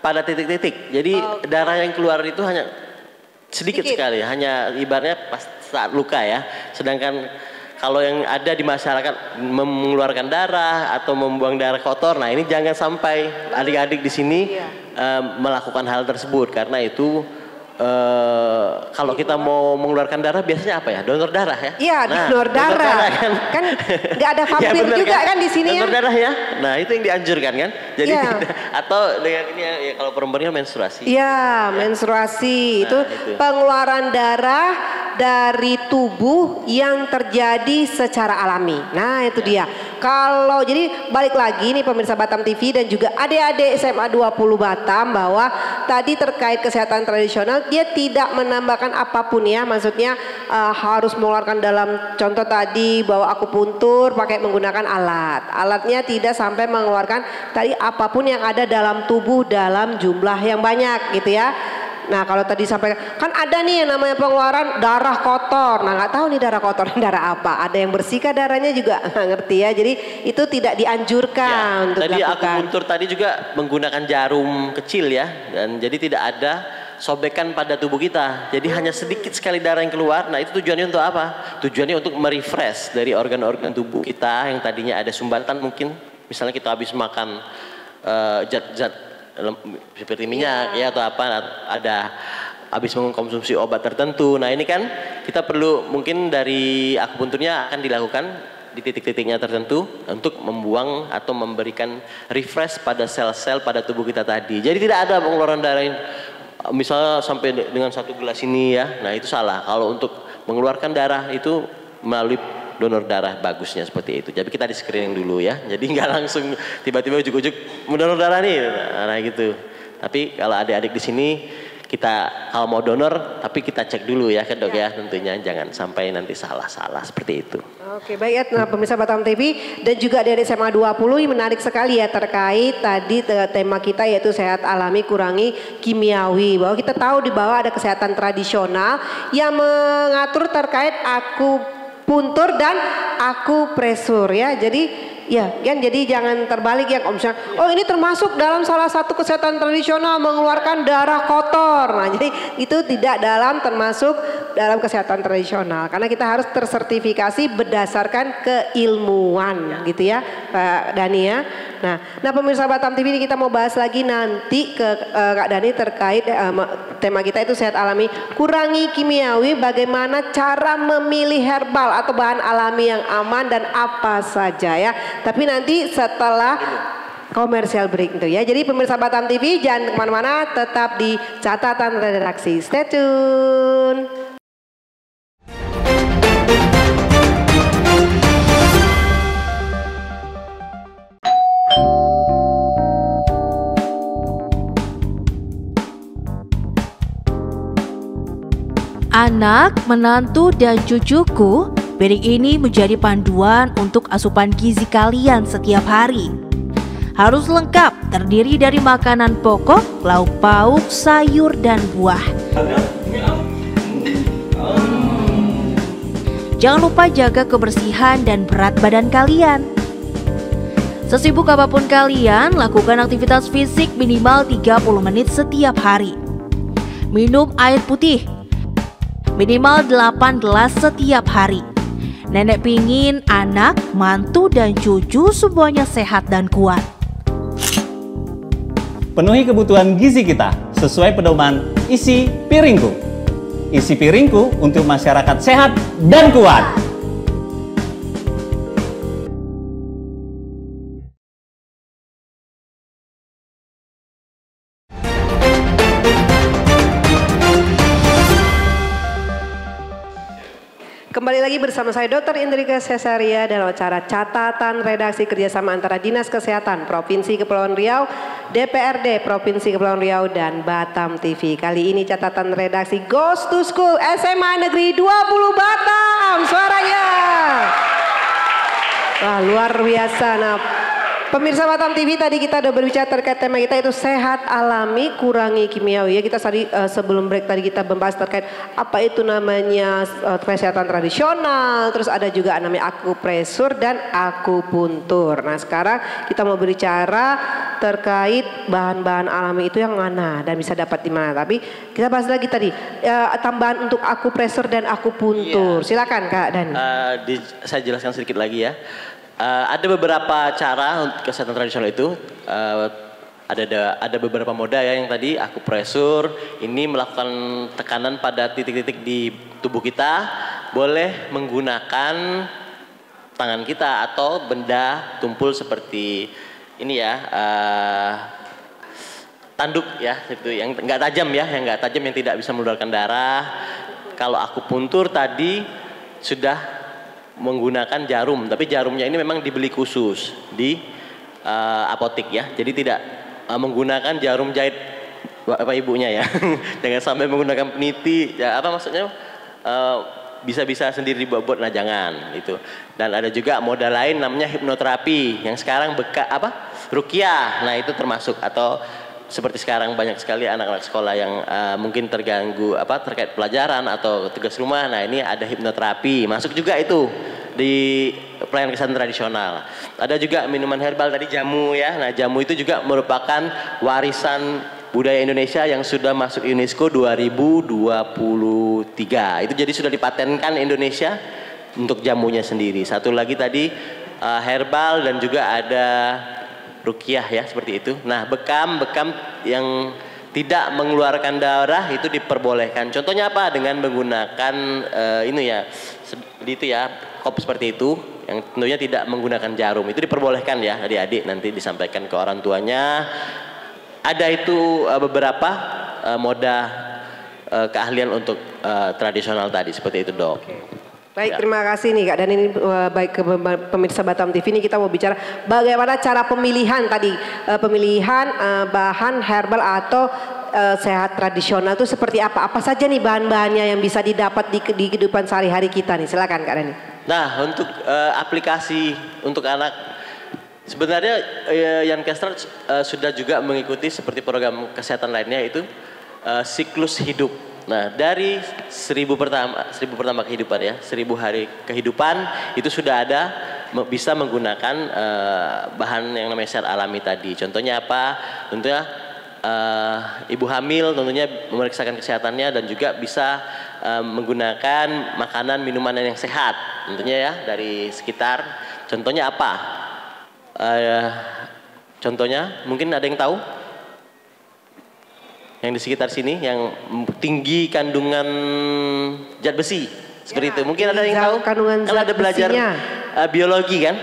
pada titik-titik. Jadi darah yang keluar itu hanya sedikit sekali, hanya ibaratnya pas saat luka ya. Sedangkan kalau yang ada di masyarakat mengeluarkan darah atau membuang darah kotor, nah ini jangan sampai adik-adik di sini melakukan hal tersebut, karena itu kalau kita mau mengeluarkan darah biasanya apa ya? Donor darah ya? Iya, donor darah. Kan nggak ada vampir juga kan di sini ya? Donor darah ya. Nah itu yang dianjurkan kan? Jadi atau dengan ini ya, kalau perempuannya menstruasi. Iya, menstruasi itu pengeluaran darah dari tubuh yang terjadi secara alami. Nah itu dia. Kalau jadi balik lagi nih pemirsa Batam TV dan juga adik-adik SMA 20 Batam bahwa tadi terkait kesehatan tradisional dia tidak menambahkan apapun ya, maksudnya harus mengeluarkan dalam contoh tadi bahwa akupuntur pakai menggunakan alat. Alatnya tidak sampai mengeluarkan tadi apapun yang ada dalam tubuh dalam jumlah yang banyak gitu ya. Nah kalau tadi sampai kan ada nih yang namanya pengeluaran darah kotor. Nah nggak tahu nih darah kotor darah apa. Ada yang bersih kah darahnya juga nggak ngerti ya. Jadi itu tidak dianjurkan untuk tadi dilakukan. akupuntur tadi juga menggunakan jarum kecil ya. Dan jadi tidak ada sobekan pada tubuh kita. Jadi hanya sedikit sekali darah yang keluar. Nah itu tujuannya untuk apa? Tujuannya untuk merefresh dari organ-organ tubuh kita yang tadinya ada sumbatan mungkin. Misalnya kita habis makan zat-zat seperti minyak ya atau apa, ada habis mengkonsumsi obat tertentu. Nah ini kan kita perlu mungkin dari akupunturnya akan dilakukan di titik-titiknya tertentu untuk membuang atau memberikan refresh pada sel-sel pada tubuh kita tadi. Jadi tidak ada pengeluaran darah misalnya sampai dengan 1 gelas ini ya. Nah itu salah. Kalau untuk mengeluarkan darah itu melalui donor darah bagusnya seperti itu. Jadi kita di screening dulu ya. Jadi nggak langsung tiba-tiba ujuk-ujuk mendonor darah nih. Nah gitu. Tapi kalau adik-adik di sini kita kalau mau donor tapi kita cek dulu ya kan dok ya tentunya jangan sampai nanti salah-salah seperti itu. Oke baik ya nah, pemirsa Batam TV dan juga dari SMA 20 ini menarik sekali ya terkait tadi tema kita yaitu sehat alami kurangi kimiawi. Bahwa kita tahu di bawah ada kesehatan tradisional yang mengatur terkait akupuntur dan akupresur ya. Jadi ya kan jadi jangan terbalik ya kalau misalnya oh ini termasuk dalam salah satu kesehatan tradisional mengeluarkan darah kotor. Nah jadi itu tidak termasuk dalam kesehatan tradisional karena kita harus tersertifikasi berdasarkan keilmuan gitu ya Pak Dani ya. Nah pemirsa Batam TV ini kita mau bahas lagi nanti ke Kak Dani terkait tema kita itu sehat alami kurangi kimiawi, bagaimana cara memilih herbal atau bahan alami yang aman dan apa saja ya. Tapi nanti setelah komersial break itu ya. Jadi pemirsa Batam TV jangan kemana-mana, tetap di catatan redaksi. Stay tune. Anak, menantu, dan cucuku, piring ini menjadi panduan untuk asupan gizi kalian setiap hari. Harus lengkap, terdiri dari makanan pokok, lauk pauk, sayur, dan buah. Jangan lupa jaga kebersihan dan berat badan kalian. Sesibuk apapun kalian, lakukan aktivitas fisik minimal 30 menit setiap hari. Minum air putih minimal 8 gelas setiap hari. Nenek pingin anak, mantu, dan cucu semuanya sehat dan kuat. Penuhi kebutuhan gizi kita sesuai pedoman isi piringku. Isi piringku untuk masyarakat sehat dan kuat. Kembali lagi bersama saya Dr. Indrika Cesaria dalam acara catatan redaksi kerjasama antara Dinas Kesehatan Provinsi Kepulauan Riau, DPRD Provinsi Kepulauan Riau, dan Batam TV. Kali ini catatan redaksi Goes to School SMA Negeri 20 Batam. Suaranya. Wah luar biasa. Nah, pemirsa Batam TV tadi kita udah berbicara terkait tema kita itu sehat alami kurangi kimiawi ya. Kita tadi sebelum break tadi kita membahas terkait apa itu namanya kesehatan tradisional, terus ada juga namanya akupresur dan akupuntur. Nah sekarang kita mau berbicara terkait bahan-bahan alami itu yang mana dan bisa dapat di mana. Tapi kita bahas lagi tadi tambahan untuk akupresur dan akupuntur. Silakan Kak Dani. Saya jelaskan sedikit lagi ya. Ada beberapa cara untuk kesehatan tradisional itu, ada beberapa moda ya yang tadi akupresur ini melakukan tekanan pada titik-titik di tubuh kita, boleh menggunakan tangan kita atau benda tumpul seperti ini ya, tanduk ya, itu yang nggak tajam ya, yang nggak tajam yang tidak bisa mengeluarkan darah. Kalau akupuntur tadi sudah menggunakan jarum, tapi jarumnya ini memang dibeli khusus di apotik ya. Jadi tidak menggunakan jarum jahit bapak ibunya ya. Jangan sampai menggunakan peniti. Ya, apa maksudnya? Bisa-bisa sendiri dibuat, nah jangan itu. Dan ada juga modal lain namanya hipnoterapi yang sekarang ruqyah. Nah itu termasuk atau seperti sekarang banyak sekali anak-anak sekolah yang mungkin terganggu terkait pelajaran atau tugas rumah. Nah, ini ada hipnoterapi, masuk juga itu di pelayanan kesehatan tradisional. Ada juga minuman herbal tadi, jamu ya. Nah, jamu itu juga merupakan warisan budaya Indonesia yang sudah masuk UNESCO 2023. Itu jadi sudah dipatenkan Indonesia untuk jamunya sendiri. Satu lagi tadi herbal dan juga ada ruqyah ya, seperti itu. Nah, bekam yang tidak mengeluarkan darah itu diperbolehkan. Contohnya apa? Dengan menggunakan ini ya, itu ya, kop seperti itu yang tentunya tidak menggunakan jarum. Itu diperbolehkan ya adik-adik, nanti disampaikan ke orang tuanya. Ada itu beberapa moda keahlian untuk tradisional tadi, seperti itu, Dok. Baik, terima kasih nih Kak. Dan ini baik ke pemirsa Batam TV, ini kita mau bicara bagaimana cara pemilihan tadi, pemilihan bahan herbal atau sehat tradisional itu seperti apa? Apa saja nih bahan-bahannya yang bisa didapat di kehidupan sehari-hari kita nih? Silakan Kak Dani. Nah, untuk aplikasi untuk anak, sebenarnya Yankestra sudah juga mengikuti seperti program kesehatan lainnya, itu siklus hidup. Nah, dari 1000 pertama kehidupan ya, 1000 hari kehidupan itu sudah ada bisa menggunakan bahan yang namanya serat alami tadi. Contohnya apa? Tentunya ibu hamil tentunya memeriksakan kesehatannya dan juga bisa menggunakan makanan minuman yang sehat tentunya ya dari sekitar. Contohnya apa? Contohnya mungkin ada yang tahu? Yang di sekitar sini yang tinggi kandungan zat besi seperti itu. Mungkin ada yang tahu? Kan ada belajar biologi kan?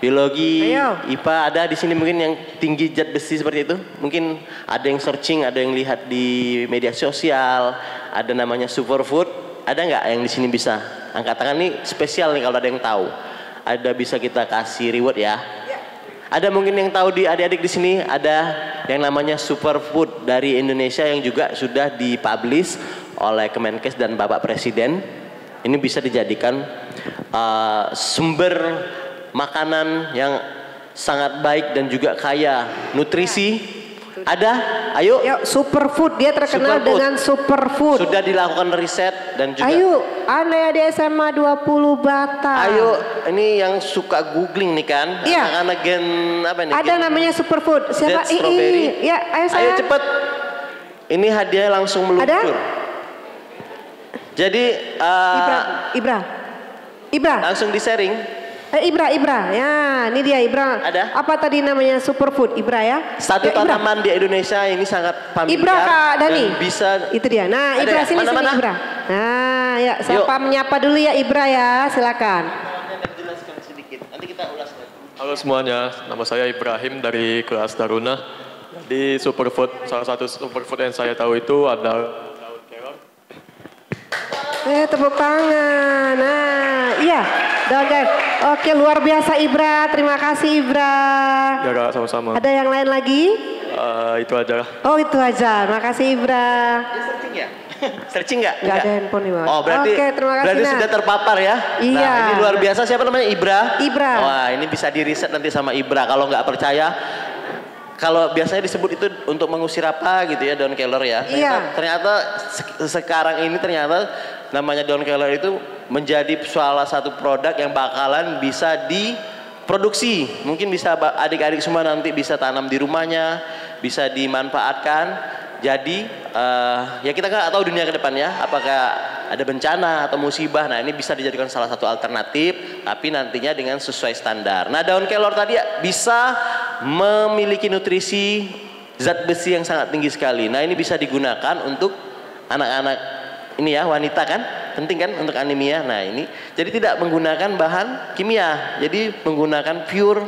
Biologi, IPA ada di sini mungkin yang tinggi zat besi seperti itu. Mungkin ada yang searching, ada yang lihat di media sosial, ada namanya superfood. Ada nggak yang di sini bisa angkat tangan? Nih spesial nih kalau ada yang tahu. Ada bisa kita kasih reward ya. Ada mungkin yang tahu di adik-adik di sini ada yang namanya superfood dari Indonesia yang juga sudah dipublish oleh Kemenkes dan Bapak Presiden. Ini bisa dijadikan sumber makanan yang sangat baik dan juga kaya nutrisi. Ada? Ayo. Superfood, dia terkenal dengan superfood. Sudah dilakukan riset dan juga. Ayo, Anda di SMA 20 Batam. Ayo, ini yang suka googling nih kan. Iya. Anak-anak gen apa nih? Ada namanya superfood. Siapa? Strawberry. Ya, ayo cepet. Ini hadiah langsung meluncur. Ada? Jadi Ibra. Langsung di-sharing. Ibra, ya ini dia Ibra. Ada? Apa tadi namanya superfood? Ibra ya? Satu tanaman di Indonesia ini sangat familiar. Ibra Kak Dani. Dan bisa. Itu dia. Nah, Ibra ya? Sini Ibra. Nah, ya siapa menyapa dulu ya Ibra ya, silakan. Jelaskan sedikit. Nanti kita ulas lagi. Halo semuanya, nama saya Ibrahim dari kelas Taruna. Jadi superfood, salah satu superfood yang saya tahu itu ada daun kelor. Tepuk tangan. Nah, iya. Daun kelor. Oke, luar biasa Ibra. Terima kasih Ibra. Ya Kak, sama-sama. Ada yang lain lagi? Itu aja. Oh, itu aja. Makasih Ibra. Searching ya? Searching nggak? Nggak ada handphone nih, Mas. Oh, berarti, oke, terima kasih, berarti sudah terpapar ya? Iya. Nah, ini luar biasa. Siapa namanya? Ibra? Ibra. Wah, ini bisa di-riset nanti sama Ibra. Kalau nggak percaya, kalau biasanya disebut itu untuk mengusir apa gitu ya, daun kelor ya. Iya. Ternyata sekarang ini ternyata namanya daun kelor itu menjadi salah satu produk yang bakalan bisa diproduksi. Mungkin bisa adik-adik semua nanti bisa tanam di rumahnya, bisa dimanfaatkan. Jadi ya kita nggak tahu dunia ke depannya apakah ada bencana atau musibah. Nah, ini bisa dijadikan salah satu alternatif, tapi nantinya dengan sesuai standar. Nah, daun kelor tadi bisa memiliki nutrisi zat besi yang sangat tinggi sekali. Nah, ini bisa digunakan untuk anak-anak ini ya, wanita kan, penting kan untuk anemia. Nah, ini jadi tidak menggunakan bahan kimia, jadi menggunakan pure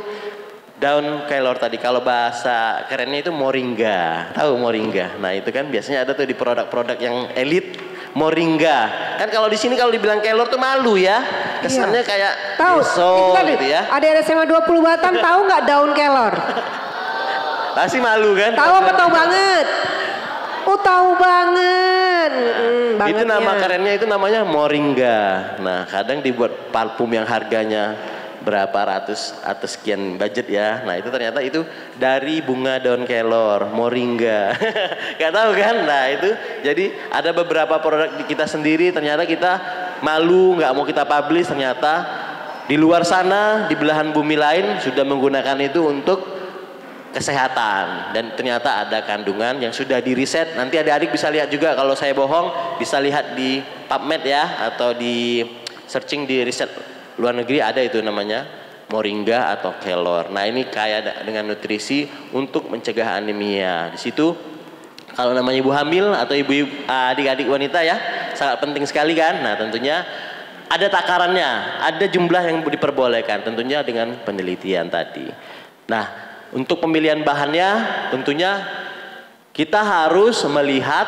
daun kelor tadi. Kalau bahasa kerennya itu moringa. Tahu moringa? Nah, itu kan biasanya ada tuh di produk-produk yang elit, moringa. Kan kalau di sini kalau dibilang kelor tuh malu ya. Kesannya kayak tahu gitu ya. Ada SMA 20 Batam tahu nggak daun kelor? Pasti malu kan? Tahu apa tahu banget? Oh, tahu banget. Itu nama kerennya itu namanya moringa. Nah, kadang dibuat parfum yang harganya berapa ratus atau sekian budget ya. Nah itu ternyata itu dari bunga daun kelor, moringa. Gak tahu kan? Nah itu jadi ada beberapa produk kita sendiri ternyata kita malu nggak mau kita publish, ternyata di luar sana di belahan bumi lain sudah menggunakan itu untuk kesehatan dan ternyata ada kandungan yang sudah diriset. Nanti adik-adik bisa lihat juga kalau saya bohong bisa lihat di PubMed ya atau di searching di riset luar negeri ada itu namanya moringa atau kelor. Nah ini kaya dengan nutrisi untuk mencegah anemia. Di situ kalau namanya ibu hamil atau ibu adik-adik wanita ya sangat penting sekali kan. Nah tentunya ada takarannya, ada jumlah yang diperbolehkan tentunya dengan penelitian tadi. Nah untuk pemilihan bahannya tentunya kita harus melihat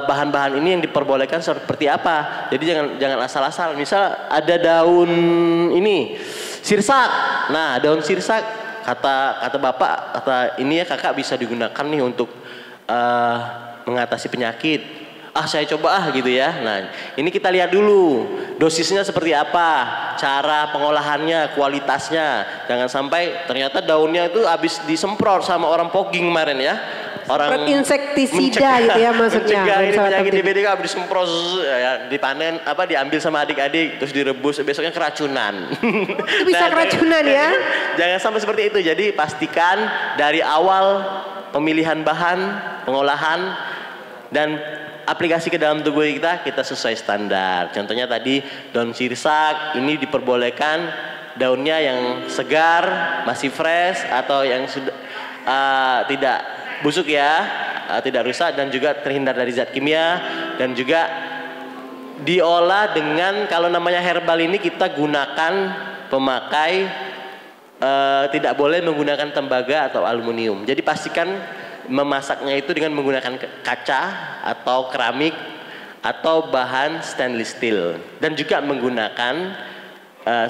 bahan-bahan ini yang diperbolehkan seperti apa. Jadi jangan asal-asal. Misal ada daun ini sirsak. Nah daun sirsak kata bapak kata ini ya kakak bisa digunakan nih untuk mengatasi penyakit. Saya coba gitu ya. Nah ini kita lihat dulu dosisnya seperti apa, cara pengolahannya, kualitasnya. Jangan sampai ternyata daunnya itu habis disemprot sama orang fogging kemarin ya. Orang insektisida gitu ya maksudnya. Mencegah ini penyakit DBD habis disemprot ya, dipanen diambil sama adik-adik terus direbus besoknya keracunan. Itu bisa keracunan ya. Jangan sampai seperti itu. Jadi pastikan dari awal pemilihan bahan, pengolahan dan aplikasi ke dalam tubuh kita sesuai standar. Contohnya tadi daun sirsak ini diperbolehkan daunnya yang segar, masih fresh atau yang sudah tidak busuk ya, tidak rusak dan juga terhindar dari zat kimia dan juga diolah dengan kalau namanya herbal ini kita gunakan pemakai tidak boleh menggunakan tembaga atau aluminium. Jadi pastikan memasaknya itu dengan menggunakan kaca atau keramik atau bahan stainless steel dan juga menggunakan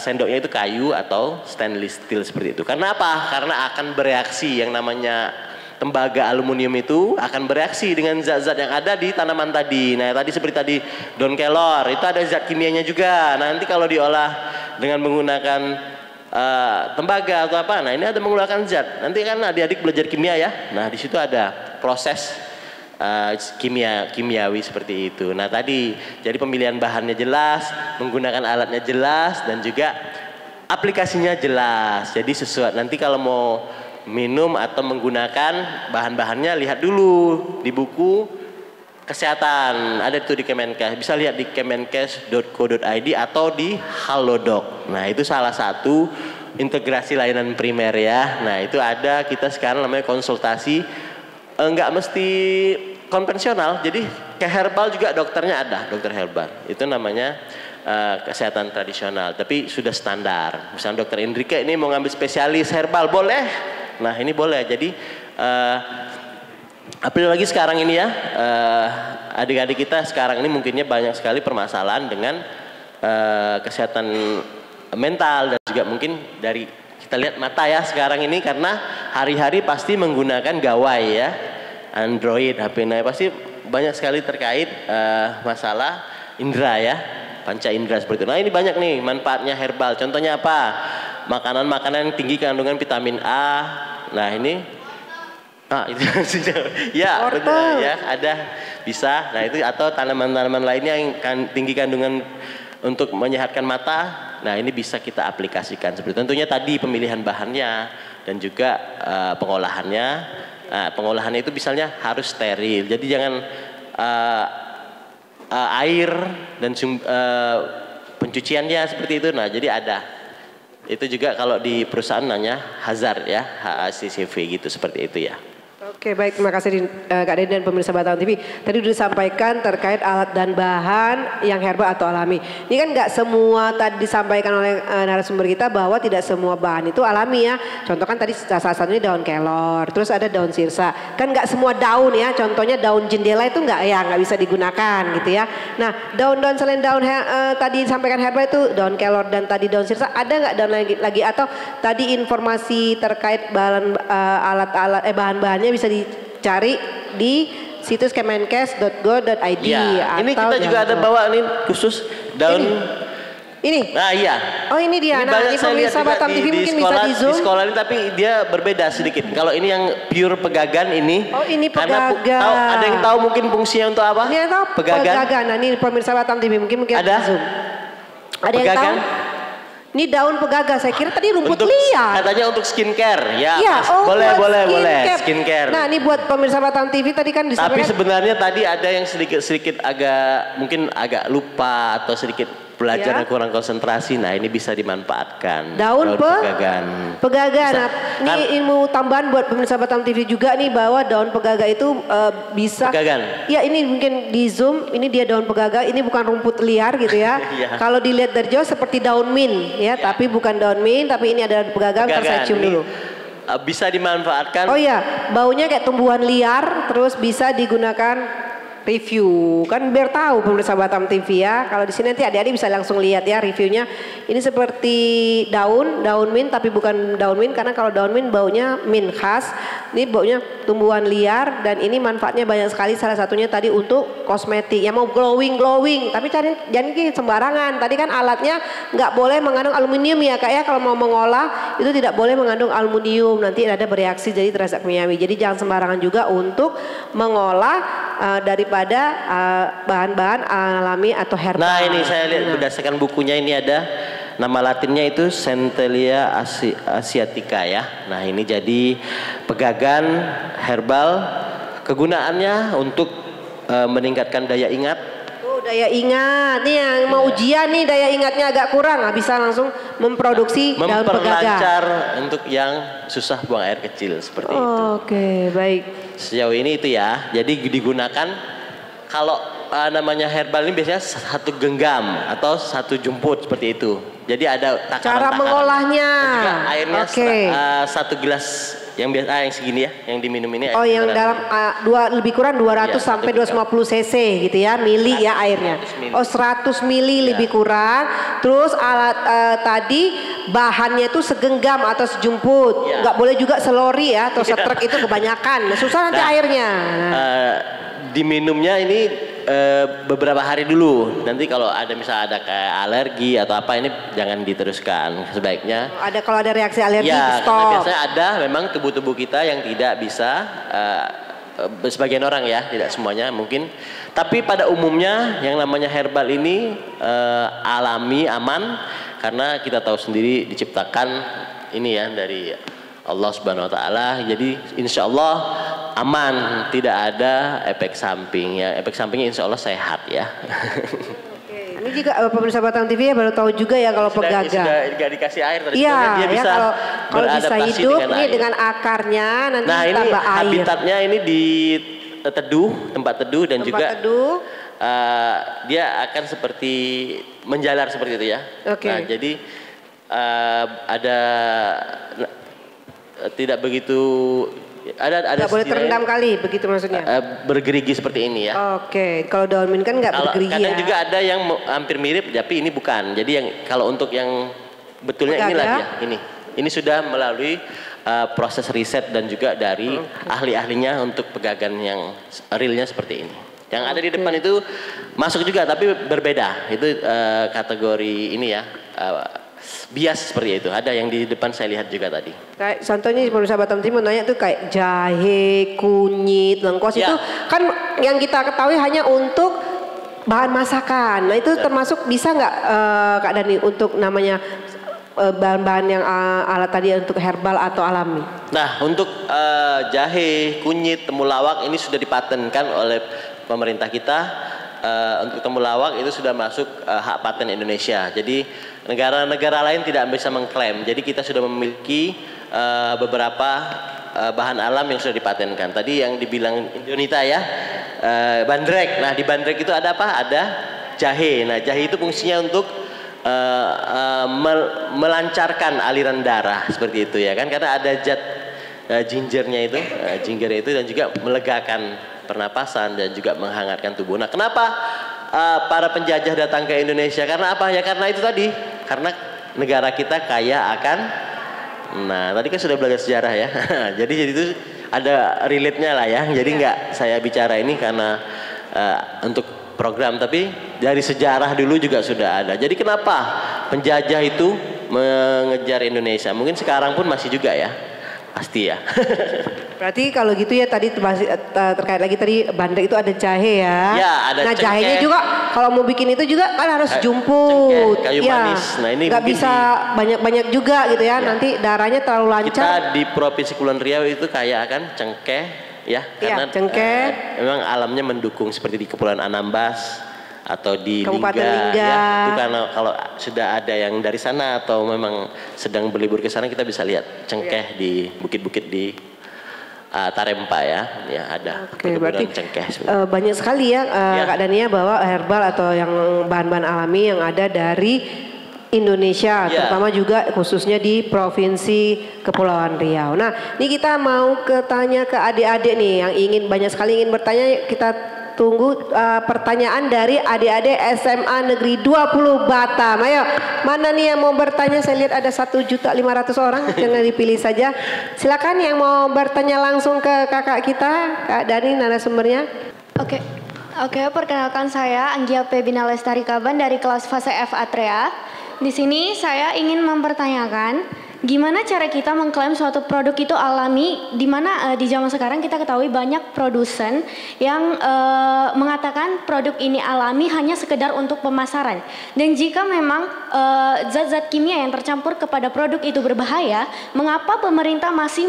sendoknya itu kayu atau stainless steel seperti itu. Karena apa? Karena akan bereaksi yang namanya tembaga aluminium itu akan bereaksi dengan zat-zat yang ada di tanaman tadi. Nah tadi seperti tadi daun kelor itu ada zat kimianya juga. Nanti kalau diolah dengan menggunakan tembaga atau apa, nah ini ada menggunakan zat. Nanti kan adik-adik belajar kimia ya. Nah di situ ada proses kimiawi seperti itu. Nah tadi jadi pemilihan bahannya jelas, menggunakan alatnya jelas dan juga aplikasinya jelas. Jadi sesuai nanti kalau mau minum atau menggunakan bahan-bahannya lihat dulu di buku kesehatan, ada itu di Kemenkes, bisa lihat di kemenkes.co.id atau di Halodoc. Nah itu salah satu integrasi layanan primer ya. Nah itu ada kita sekarang namanya konsultasi, nggak mesti konvensional, jadi kayak herbal juga dokternya ada, dokter herbal. Itu namanya kesehatan tradisional, tapi sudah standar. Misalnya dokter Indrike ini mau ngambil spesialis herbal, boleh. Nah ini boleh, jadi apalagi sekarang ini ya, adik-adik kita sekarang ini mungkinnya banyak sekali permasalahan dengan kesehatan mental dan juga mungkin dari kita lihat mata ya sekarang ini karena hari-hari pasti menggunakan gawai ya, Android, HP, nah pasti banyak sekali terkait masalah indera ya, panca indera seperti itu. Nah ini banyak nih manfaatnya herbal, contohnya apa? Makanan-makanan yang tinggi kandungan vitamin A. Nah ini itu ya, ya ada bisa. Nah itu atau tanaman-tanaman lainnya yang tinggi kandungan untuk menyehatkan mata. Nah ini bisa kita aplikasikan seperti itu. Tentunya tadi pemilihan bahannya dan juga pengolahannya. Nah, pengolahannya itu misalnya harus steril. Jadi jangan air dan pencuciannya seperti itu. Nah jadi ada. Itu juga kalau di perusahaan namanya hazard ya, HACCP gitu seperti itu ya. Oke baik, terima kasih Kak Deni dan pemirsa Batam TV. Tadi sudah disampaikan terkait alat dan bahan yang herbal atau alami. Ini kan nggak semua tadi disampaikan oleh narasumber kita bahwa tidak semua bahan itu alami ya. Contoh kan tadi salah satunya daun kelor, terus ada daun sirsa. Kan nggak semua daun ya, contohnya daun jendela itu nggak bisa digunakan gitu ya. Nah daun-daun selain daun tadi disampaikan herbal itu daun kelor dan tadi daun sirsa, ada nggak daun lagi atau tadi informasi terkait bahan-bahannya bisa dicari di situs kemenkes.go.id ya, atau ini kita juga ada bawa nih khusus daun Ini? Nah iya. Oh ini dia. Ini Nah banyak ini saya lihat pemirsa juga Batam TV mungkin bisa sekolah, di zoom. di sekolah ini, tapi dia berbeda sedikit. Kalau ini yang pure pegagan ini. Oh ini Karena pegagan. ada yang tahu mungkin fungsinya untuk apa? Ini yang tahu pegagan. Nah ini pemirsa Batam TV mungkin ada? di zoom. Ada yang tahu? Ini daun pegagan. Saya kira tadi rumput liar. Katanya untuk skincare. Ya, oh, boleh skincare. Nah ini buat pemirsa Batam TV tadi kan disampaikan. Tapi sebenarnya tadi ada yang sedikit mungkin agak lupa atau sedikit belajarnya kurang konsentrasi. Nah ini bisa dimanfaatkan. Daun pegagan. Pegagan. Nah, ini ilmu tambahan buat pemirsa Batam TV juga nih bahwa daun pegagan itu bisa. Pegagan. Ya ini mungkin di zoom. Ini dia daun pegagan. Ini bukan rumput liar gitu ya. Kalau dilihat dari jauh seperti daun mint ya, tapi bukan daun mint. Tapi ini ada pegagan. Saya cium dulu. Bisa dimanfaatkan. Oh iya, baunya kayak tumbuhan liar. Terus bisa digunakan review kan biar tahu pemirsa Batam TV ya. Kalau di sini nanti adik-adik bisa langsung lihat ya reviewnya. Ini seperti daun mint tapi bukan daun mint karena kalau daun mint baunya mint khas. Ini baunya tumbuhan liar dan ini manfaatnya banyak sekali. Salah satunya tadi untuk kosmetik. Yang mau glowing tapi jangan sembarangan. Tadi kan alatnya nggak boleh mengandung aluminium ya kak ya. Kalau mau mengolah itu tidak boleh mengandung aluminium. Nanti ada bereaksi jadi terasa kimiawi. Jadi jangan sembarangan juga untuk mengolah daripada bahan-bahan alami atau herbal. Nah ini saya lihat berdasarkan bukunya ini ada nama latinnya itu Centellia asiatica ya. Nah ini jadi pegagan herbal, kegunaannya untuk meningkatkan daya ingat. Daya ingat nih yang mau ujian nih daya ingatnya agak kurang, bisa langsung memproduksi daun pegagan. Memperlancar untuk yang susah buang air kecil seperti itu. Oke, baik. Sejauh ini itu ya. Jadi digunakan kalau namanya herbal ini biasanya satu genggam atau satu jumput seperti itu. Jadi ada takaran. Cara mengolahnya. Dan juga airnya satu gelas yang biasa yang segini ya, yang diminum ini. Oh, yang dalam lebih kurang 200 sampai 250 cc gitu ya, mili ya airnya. Oh, 100 mili lebih kurang. Terus alat tadi bahannya itu segenggam atau sejumput. Nggak boleh juga selori ya atau setrek itu kebanyakan. Susah nanti airnya. Diminumnya ini beberapa hari dulu. Nanti kalau ada misalnya ada kayak alergi atau apa ini jangan diteruskan sebaiknya. Kalau ada reaksi alergi stop. Karena biasanya ada memang tubuh kita yang tidak bisa sebagian orang ya, tidak semuanya mungkin. Tapi pada umumnya yang namanya herbal ini alami, aman karena kita tahu sendiri diciptakan ini ya dari Allah Subhanahu wa taala. Jadi insya Allah aman, tidak ada efek samping ya. Efek sampingnya insya Allah sehat ya. Oke, ini juga pemirsa Batam TV ya baru tahu juga ya kalau pegagan. Sudah dikasih air tadi. Iya, dia bisa kalau bisa hidup ini dengan akarnya nanti tambah air. Habitatnya ini di tempat teduh dan juga dia akan seperti menjalar seperti itu ya. Nah, jadi ada tidak begitu nggak boleh terendam kali begitu maksudnya bergerigi seperti ini ya. Oke, kalau daun mint kan nggak bergerigi ya. Kadang juga ada yang hampir mirip tapi ini bukan. Jadi yang kalau untuk yang betulnya ini lagi ya, ini sudah melalui proses riset dan juga dari ahli-ahlinya untuk pegagan yang realnya seperti ini. Yang ada di depan itu masuk juga tapi berbeda. Itu kategori ini ya. Bias seperti itu. Ada yang di depan saya lihat juga tadi. Kayak contohnya pemirsa Batam TV nanya tuh kayak jahe, kunyit, lengkuas itu kan yang kita ketahui hanya untuk bahan masakan. Nah itu termasuk bisa nggak Kak Dani untuk namanya bahan-bahan yang alat tadi untuk herbal atau alami? Nah untuk jahe, kunyit, temulawak ini sudah dipatenkan oleh pemerintah kita. Untuk temulawak itu sudah masuk hak paten Indonesia. Jadi negara-negara lain tidak bisa mengklaim. Jadi kita sudah memiliki beberapa bahan alam yang sudah dipatenkan. Tadi yang dibilang Donita ya, bandrek. Nah di bandrek itu ada apa? Ada jahe. Nah jahe itu fungsinya untuk melancarkan aliran darah seperti itu ya kan? Karena ada zat gingernya itu dan juga melegakan pernapasan dan juga menghangatkan tubuh. Nah, kenapa para penjajah datang ke Indonesia? Karena apa? Ya karena itu tadi. Karena negara kita kaya akan. Nah, tadi kan sudah belajar sejarah ya. jadi itu ada relate-nya lah ya. Jadi nggak saya bicara ini karena untuk program, tapi dari sejarah dulu juga sudah ada. Jadi kenapa penjajah itu mengejar Indonesia? Mungkin sekarang pun masih juga ya, pasti ya. Berarti kalau gitu ya tadi terkait lagi tadi bandrek itu ada jahe ya. Ya, ada nah cengkeh. jahenya juga kalau mau bikin itu juga kan harus jumput. Kayu ya. manis. Nah ini nggak bisa banyak-banyak juga gitu ya. Nanti darahnya terlalu lancar. Kita di Provinsi Kepulauan Riau itu kaya kan cengkeh ya, karena cengkeh. memang alamnya mendukung seperti di Kepulauan Anambas atau di Kabupaten Lingga. Lingga. Ya, itu karena kalau sudah ada yang dari sana atau memang sedang berlibur ke sana kita bisa lihat cengkeh di bukit-bukit di Tarempa ya ada. Oke, berarti cengkeh. Banyak sekali ya, Kak Dania bahwa herbal atau yang bahan-bahan alami yang ada dari Indonesia, terutama juga khususnya di Provinsi Kepulauan Riau. Nah, ini kita mau tanya ke adik-adik nih yang banyak sekali ingin bertanya. Kita tunggu pertanyaan dari adik-adik SMA Negeri 20 Batam. Ayo, mana nih yang mau bertanya? Saya lihat ada 1.500.000 orang, jangan dipilih saja. Silakan yang mau bertanya langsung ke kakak kita, Kak Dani narasumbernya. Oke, perkenalkan saya Anggia Pebina Lestari Kaban dari kelas fase F Atrea. Di sini saya ingin mempertanyakan gimana cara kita mengklaim suatu produk itu alami, di mana di zaman sekarang kita ketahui banyak produsen yang mengatakan produk ini alami hanya sekedar untuk pemasaran. Dan jika memang zat-zat kimia yang tercampur kepada produk itu berbahaya, mengapa pemerintah masih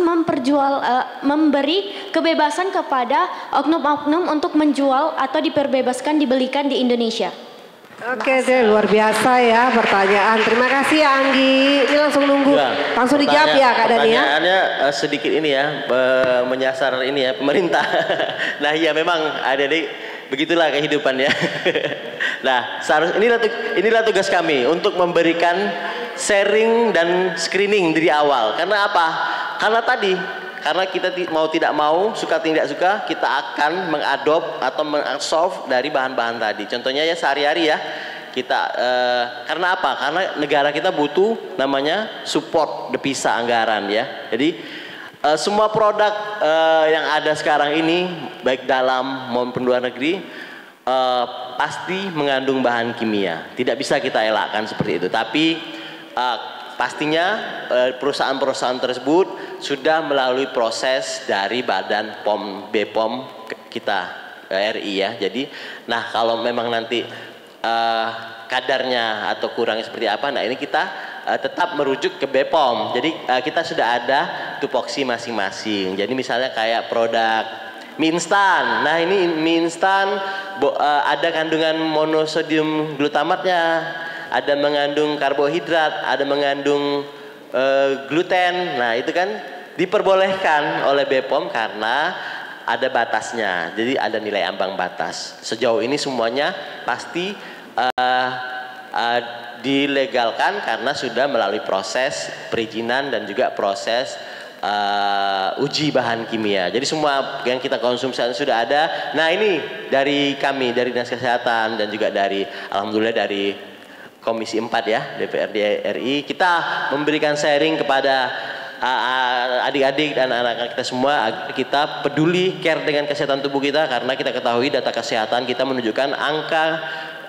memberi kebebasan kepada oknum-oknum untuk menjual atau diperbebaskan dibelikan di Indonesia? Oke deh, luar biasa ya pertanyaan. Terima kasih ya Anggi. Ini langsung nunggu, langsung dijawab ya Kak Dani ya. Pertanyaannya sedikit ini ya, menyasar ini ya pemerintah. Nah iya memang adik-adik begitulah kehidupan ya. Nah inilah tugas kami untuk memberikan sharing dan screening dari awal. Karena apa? Karena kita mau tidak mau, suka tidak suka, kita akan mengadop atau mengabsorb dari bahan-bahan tadi. Contohnya ya sehari-hari ya, kita karena apa? Karena negara kita butuh namanya support devisa anggaran ya. Jadi semua produk yang ada sekarang ini, baik dalam maupun luar negeri, pasti mengandung bahan kimia. Tidak bisa kita elakkan seperti itu. Tapi pastinya perusahaan-perusahaan tersebut sudah melalui proses dari Badan POM BPOM kita RI ya. Jadi, nah kalau memang nanti kadarnya atau kurangnya seperti apa, nah ini kita tetap merujuk ke BPOM. Jadi kita sudah ada tupoksi masing-masing. Jadi misalnya kayak produk mie instan. Nah ini mie instan ada kandungan monosodium glutamatnya, ada mengandung karbohidrat, ada mengandung gluten. Nah itu kan diperbolehkan oleh BPOM karena ada batasnya. Jadi ada nilai ambang batas. Sejauh ini semuanya pasti dilegalkan karena sudah melalui proses perizinan dan juga proses uji bahan kimia. Jadi semua yang kita konsumsi sudah ada. Nah ini dari kami, dari Dinas Kesehatan dan juga dari alhamdulillah dari Komisi 4 ya DPRD RI, kita memberikan sharing kepada adik-adik dan anak-anak kita semua agar kita peduli care dengan kesehatan tubuh kita, karena kita ketahui data kesehatan kita menunjukkan angka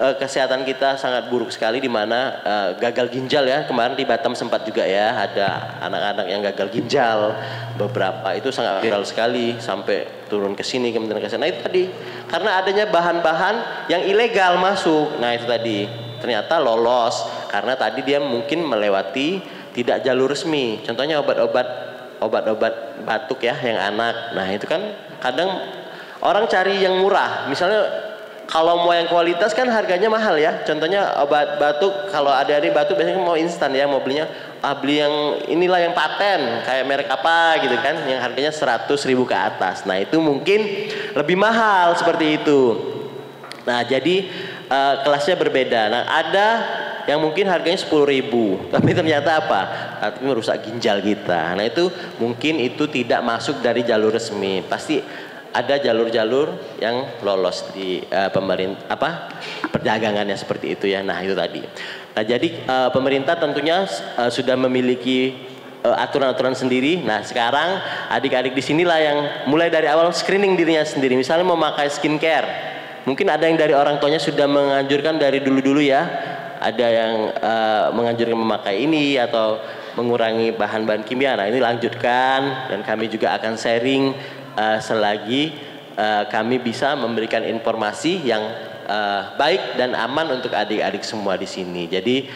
kesehatan kita sangat buruk sekali, di mana gagal ginjal ya, kemarin di Batam sempat juga ya ada anak-anak yang gagal ginjal beberapa, itu sangat viral sekali sampai turun ke sini Kementerian Kesehatan. Nah itu tadi karena adanya bahan-bahan yang ilegal masuk. Nah itu tadi ternyata lolos karena tadi dia mungkin melewati tidak jalur resmi. Contohnya obat-obat batuk ya yang anak. Nah itu kan kadang orang cari yang murah. Misalnya kalau mau yang kualitas kan harganya mahal ya. Contohnya obat batuk, kalau adik-adik batuk biasanya mau instan ya, mau belinya beli yang inilah yang paten kayak merek apa gitu kan, yang harganya 100.000 ke atas. Nah itu mungkin lebih mahal seperti itu. Nah jadi kelasnya berbeda. Nah ada yang mungkin harganya 10.000, tapi ternyata apa? Tapi merusak ginjal kita. Nah itu mungkin itu tidak masuk dari jalur resmi. Pasti ada jalur-jalur yang lolos di pemerintah perdagangannya seperti itu ya. Nah itu tadi. Nah jadi pemerintah tentunya sudah memiliki aturan-aturan sendiri. Nah sekarang adik-adik di sinilah yang mulai dari awal screening dirinya sendiri. Misalnya mau pakai skincare, Mungkin ada yang dari orang tuanya sudah menganjurkan dari dulu-dulu ya. Ada yang menganjurkan memakai ini atau mengurangi bahan-bahan kimia. Nah, ini lanjutkan dan kami juga akan sharing selagi kami bisa memberikan informasi yang baik dan aman untuk adik-adik semua di sini. Jadi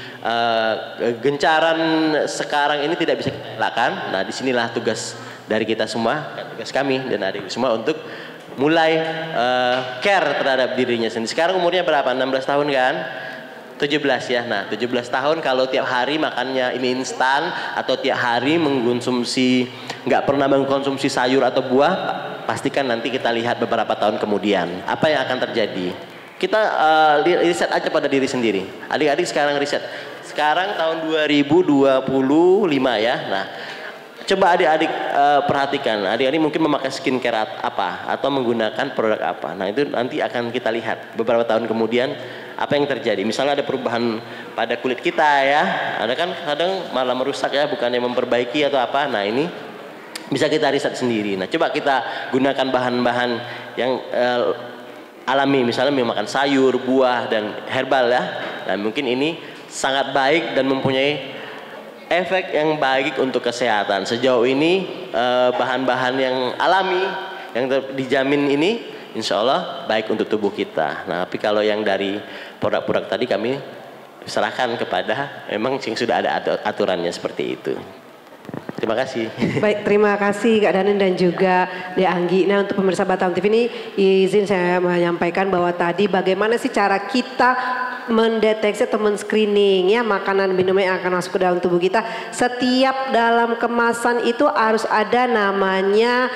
gencaran sekarang ini tidak bisa kita elakkan. Nah, disinilah tugas dari kita semua, tugas kami dan adik semua untuk mulai care terhadap dirinya sendiri. Sekarang umurnya berapa? 16 tahun kan? 17 ya. Nah, 17 tahun kalau tiap hari makannya mie instan atau tiap hari mengkonsumsi, nggak pernah mengkonsumsi sayur atau buah, pastikan nanti kita lihat beberapa tahun kemudian apa yang akan terjadi. Kita riset aja pada diri sendiri. Adik-adik sekarang riset. Sekarang tahun 2025 ya. Nah, coba adik-adik perhatikan. Adik-adik mungkin memakai skincare apa atau menggunakan produk apa. Nah, itu nanti akan kita lihat beberapa tahun kemudian apa yang terjadi. Misalnya ada perubahan pada kulit kita ya. Ada kan kadang malah merusak ya, bukannya memperbaiki atau apa. Nah, ini bisa kita riset sendiri. Nah, coba kita gunakan bahan-bahan yang alami, misalnya memakan sayur, buah, dan herbal ya. Dan mungkin ini sangat baik dan mempunyai efek yang baik untuk kesehatan. Sejauh ini bahan-bahan yang alami yang dijamin ini insya Allah baik untuk tubuh kita. Nah, tapi kalau yang dari produk-produk tadi kami serahkan kepada memang yang sudah ada aturannya seperti itu. Terima kasih. Baik, terima kasih Kak Danin dan juga Dek Anggi. Nah, untuk pemirsa Batam TV ini izin saya menyampaikan bahwa tadi bagaimana sih cara kita mendeteksi atau men-screening ya makanan minuman yang akan masuk ke dalam tubuh kita. Setiap dalam kemasan itu harus ada namanya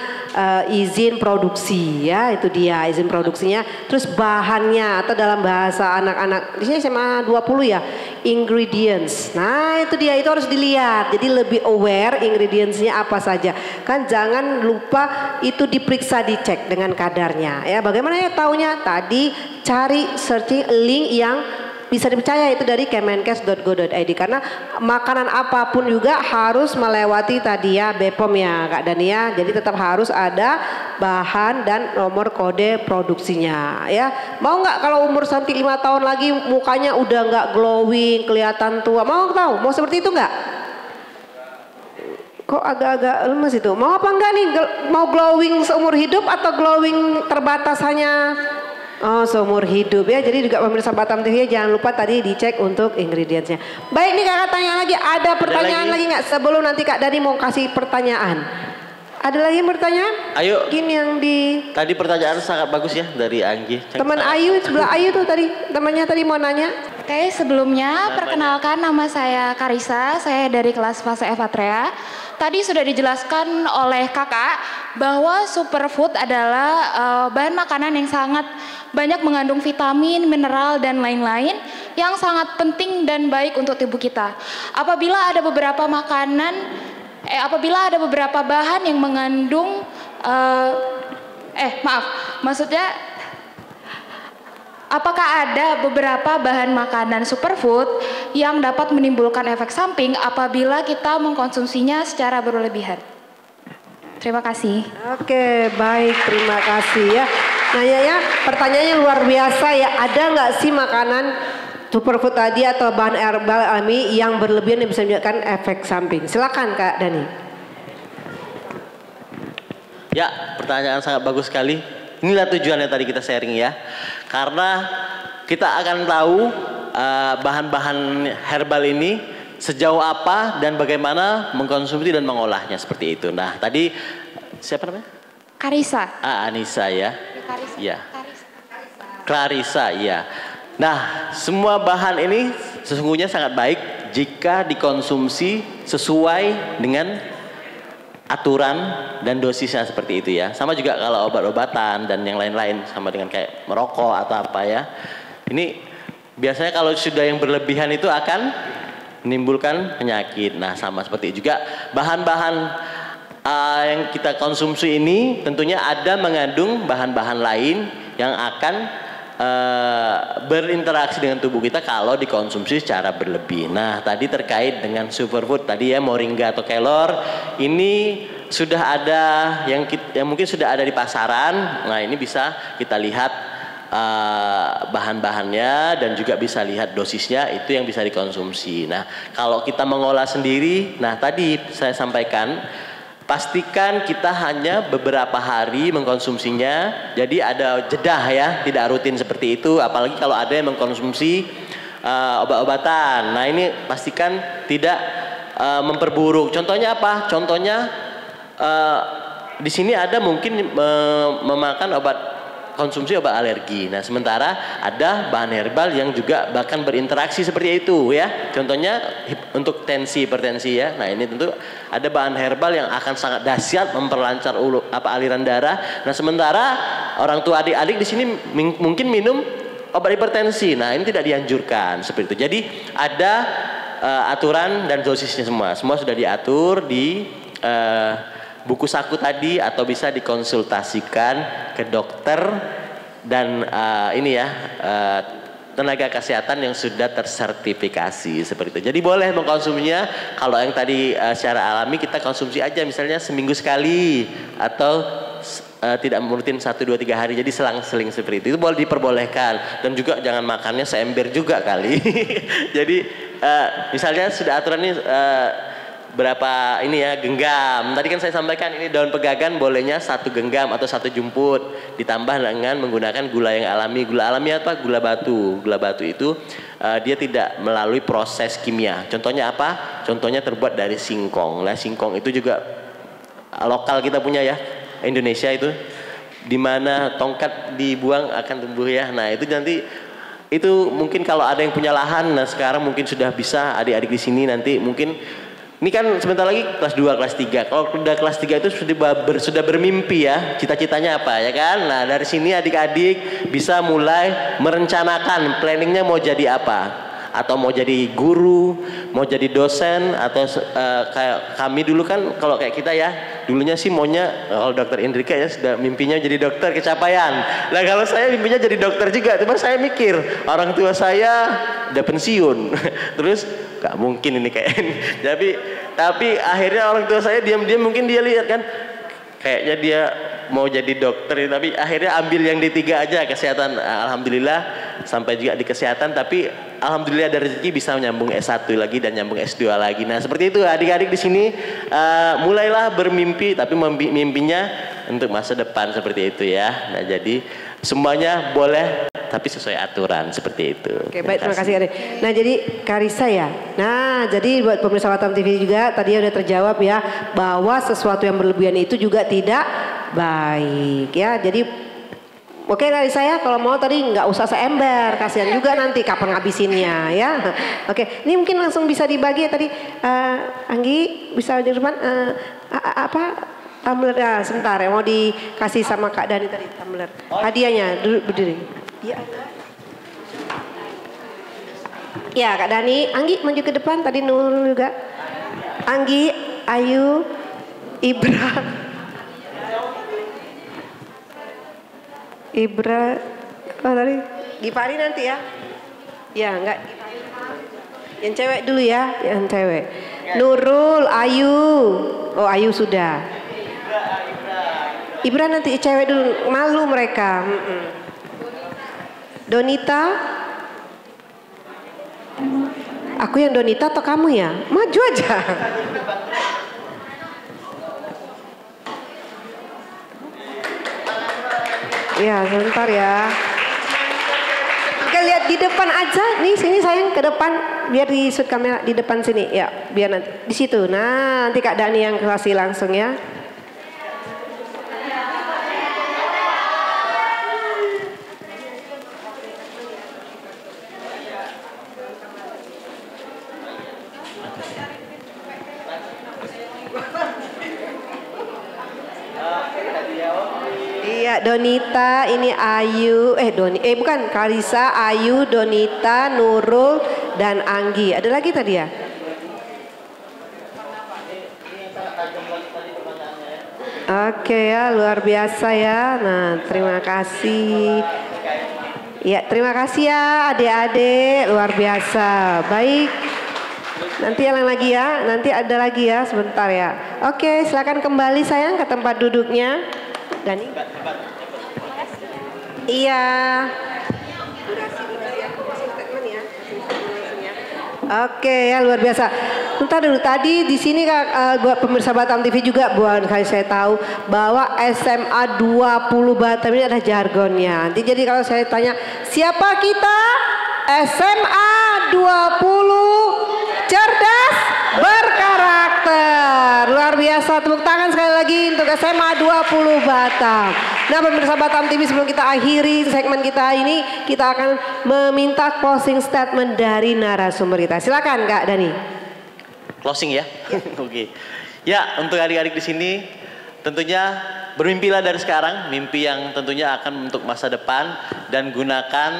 izin produksi ya, itu dia izin produksinya. Terus bahannya atau dalam bahasa anak-anak di sini SMA 20 ya, ingredients. Nah, itu dia, itu harus dilihat. Jadi lebih aware ingredientsnya apa saja. Kan jangan lupa itu diperiksa, dicek dengan kadarnya ya. Bagaimana ya taunya? Tadi cari searching link yang bisa dipercaya, itu dari kemenkes.go.id, karena makanan apapun juga harus melewati tadi ya BPOM ya Kak Dania. Jadi tetap harus ada bahan dan nomor kode produksinya ya. Mau nggak kalau umur nanti 5 tahun lagi mukanya udah nggak glowing, kelihatan tua, mau tahu? Mau seperti itu nggak? Kok agak-agak lemes itu? Mau apa enggak nih? Mau glowing seumur hidup atau glowing terbatas hanya seumur hidup ya. Jadi juga pemirsa Batam TV jangan lupa tadi dicek untuk ingredientsnya. Baik, nih kakak tanya lagi, ada pertanyaan lagi nggak sebelum nanti Kak Dani mau kasih pertanyaan? Ada lagi yang pertanyaan? Ayo. Gini yang di. Tadi pertanyaan sangat bagus ya dari Anggi. Teman Ayu sebelah Ayu tuh tadi temannya tadi mau nanya. Oke, sebelumnya perkenalkan nama saya Karisa, saya dari kelas fase F Atrea. Tadi sudah dijelaskan oleh kakak bahwa superfood adalah bahan makanan yang sangat banyak mengandung vitamin, mineral, dan lain-lain yang sangat penting dan baik untuk tubuh kita. Apabila ada beberapa bahan yang mengandung, apakah ada beberapa bahan makanan superfood yang dapat menimbulkan efek samping apabila kita mengkonsumsinya secara berlebihan? Terima kasih. Oke, baik, terima kasih ya. Nanya ya, pertanyaannya luar biasa ya. Ada nggak sih makanan superfood tadi atau bahan herbal alami yang berlebihan yang bisa menyebabkan efek samping? Silakan Kak Dani. Ya, pertanyaan sangat bagus sekali. Inilah tujuannya tadi kita sharing ya. Karena kita akan tahu bahan-bahan herbal ini sejauh apa dan bagaimana mengkonsumsi dan mengolahnya seperti itu. Nah, tadi siapa namanya? Karisa. Anissa ya. Karisa. Ya. Clarissa ya. Nah, semua bahan ini sesungguhnya sangat baik jika dikonsumsi sesuai dengan aturan dan dosisnya seperti itu ya. Sama juga kalau obat-obatan dan yang lain-lain, sama dengan kayak merokok atau apa ya. Ini biasanya kalau sudah yang berlebihan itu akan menimbulkan penyakit. Nah, sama seperti juga bahan-bahan yang kita konsumsi ini tentunya ada mengandung bahan-bahan lain yang akan berinteraksi dengan tubuh kita kalau dikonsumsi secara berlebih. Nah, tadi terkait dengan superfood tadi ya, moringa atau kelor ini sudah ada yang mungkin sudah ada di pasaran. Nah, ini bisa kita lihat bahan-bahannya dan juga bisa lihat dosisnya, itu yang bisa dikonsumsi. Nah, kalau kita mengolah sendiri, nah tadi saya sampaikan, pastikan kita hanya beberapa hari mengkonsumsinya, jadi ada jeda ya, tidak rutin seperti itu, apalagi kalau ada yang mengkonsumsi obat-obatan. Nah, ini pastikan tidak memperburuk. Contohnya apa? Contohnya di sini ada mungkin memakan konsumsi obat alergi. Nah, sementara ada bahan herbal yang juga bahkan berinteraksi seperti itu ya. Contohnya untuk tensi, hipertensi ya. Nah, ini tentu ada bahan herbal yang akan sangat dahsyat memperlancar aliran darah. Nah, sementara orang tua adik-adik di sini mungkin minum obat hipertensi. Nah, ini tidak dianjurkan seperti itu. Jadi ada aturan dan dosisnya semua. Semua sudah diatur di buku saku tadi, atau bisa dikonsultasikan ke dokter dan tenaga kesehatan yang sudah tersertifikasi seperti itu. Jadi boleh mengkonsumsinya. Kalau yang tadi secara alami kita konsumsi aja misalnya seminggu sekali, atau tidak rutin 1, 2, 3 hari, jadi selang-seling seperti itu boleh diperbolehkan. Dan juga jangan makannya seember juga kali. Jadi misalnya sudah aturan ini berapa ini ya, genggam. Tadi kan saya sampaikan ini daun pegagan bolehnya 1 genggam atau 1 jumput, ditambah dengan menggunakan gula yang alami. Gula alami apa? Gula batu. Gula batu itu dia tidak melalui proses kimia. Contohnya apa? Contohnya terbuat dari singkong. Nah, singkong itu juga lokal kita punya ya, Indonesia itu, dimana tongkat dibuang akan tumbuh ya. Nah, itu nanti itu mungkin kalau ada yang punya lahan, nah sekarang mungkin sudah bisa adik-adik di sini nanti mungkin. Ini kan sebentar lagi kelas 2, kelas 3. Kalau udah kelas 3 itu sudah bermimpi ya, cita-citanya apa ya kan. Nah, dari sini adik-adik bisa mulai merencanakan planningnya mau jadi apa. Atau mau jadi guru, mau jadi dosen, atau kayak kami dulu kan, kalau kayak kita ya, dulunya sih maunya, kalau dokter Indrika ya sudah mimpinya jadi dokter, kecapaian. Nah, kalau saya mimpinya jadi dokter juga, cuma saya mikir orang tua saya udah pensiun, terus gak mungkin ini kayak ini. Tapi akhirnya orang tua saya diam-diam mungkin dia lihat kan, kayaknya dia mau jadi dokter, tapi akhirnya ambil yang D3 aja, kesehatan. Alhamdulillah sampai juga di kesehatan, tapi alhamdulillah ada rezeki bisa nyambung S1 lagi dan nyambung S2 lagi. Nah, seperti itu adik-adik di sini mulailah bermimpi, tapi mimpinya untuk masa depan seperti itu ya. Nah, jadi semuanya boleh tapi sesuai aturan seperti itu. Oke, baik, terima kasih adik. Nah, jadi Karissa ya. Nah, jadi buat pemirsa Watam TV juga tadi udah terjawab ya, bahwa sesuatu yang berlebihan itu juga tidak baik ya. Jadi oke dari saya, kalau mau tadi nggak usah seember, kasihan juga nanti kapan ngabisinnya ya. Oke, ini mungkin langsung bisa dibagi ya tadi. Anggi bisa di depan tumbler ya, sebentar ya, mau dikasih sama Kak Dani tadi tumbler. Hadiahnya duduk berdiri. Iya. Ya Kak Dani, Anggi maju ke depan, tadi Nurul juga. Anggi, Ayu, Ibra, apa tadi? Gipari nanti ya? Ya enggak. Yang cewek dulu ya, yang cewek. Nurul, Ayu. Oh, Ayu sudah. Ibra nanti cewek dulu, malu mereka. Donita. Aku yang Donita atau kamu ya? Maju aja. Ya, sebentar ya. Kita lihat di depan aja. Nih, sini sayang ke depan. Biar di shoot kamera di depan sini. Ya, biar nanti di situ. Nah, nanti Kak Dani yang kasih langsung ya. Iya, Donita, ini Ayu, bukan, Karissa, Ayu, Donita, Nurul, dan Anggi. Ada lagi tadi ya? Oke ya, luar biasa ya. Nah, terima kasih. Ya, terima kasih ya adik-adik, luar biasa. Baik. Nanti yang lagi ya, nanti ada lagi ya, sebentar ya. Oke, silakan kembali sayang ke tempat duduknya. Dani. Iya. Oke ya, luar biasa. Bentar dulu, tadi di sini buat pemirsa Batam TV juga buat saya tahu bahwa SMA 20 Batam ini ada jargonnya. Jadi kalau saya tanya siapa kita? SMA 20 cerdas berkarakter. Luar biasa, tepuk tangan sekali lagi untuk SMA 20 Batam. Nah pemirsa Batam TV, sebelum kita akhiri segmen kita ini, kita akan meminta closing statement dari narasumber kita. Silakan Kak Dani. Closing ya. Oke. Ya, untuk adik-adik di sini tentunya bermimpilah dari sekarang, mimpi yang tentunya akan untuk masa depan, dan gunakan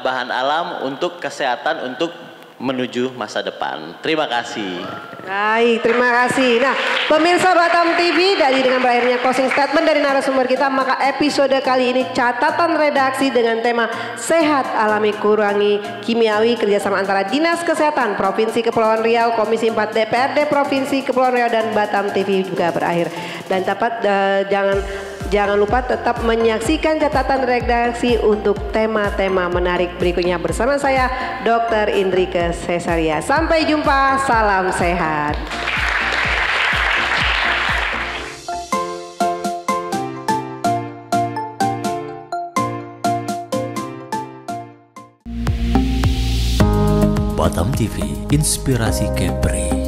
bahan alam untuk kesehatan untuk menuju masa depan. Terima kasih. Baik, terima kasih. Nah, pemirsa Batam TV, dengan berakhirnya closing statement dari narasumber kita, maka episode kali ini catatan redaksi dengan tema Sehat Alami Kurangi Kimiawi kerjasama antara Dinas Kesehatan Provinsi Kepulauan Riau, Komisi 4 DPRD Provinsi Kepulauan Riau dan Batam TV juga berakhir. Dan dapat jangan lupa tetap menyaksikan catatan redaksi untuk tema-tema menarik berikutnya bersama saya Dr. Indrike Cesaria. Sampai jumpa, salam sehat. Batam TV, inspirasi Kepri.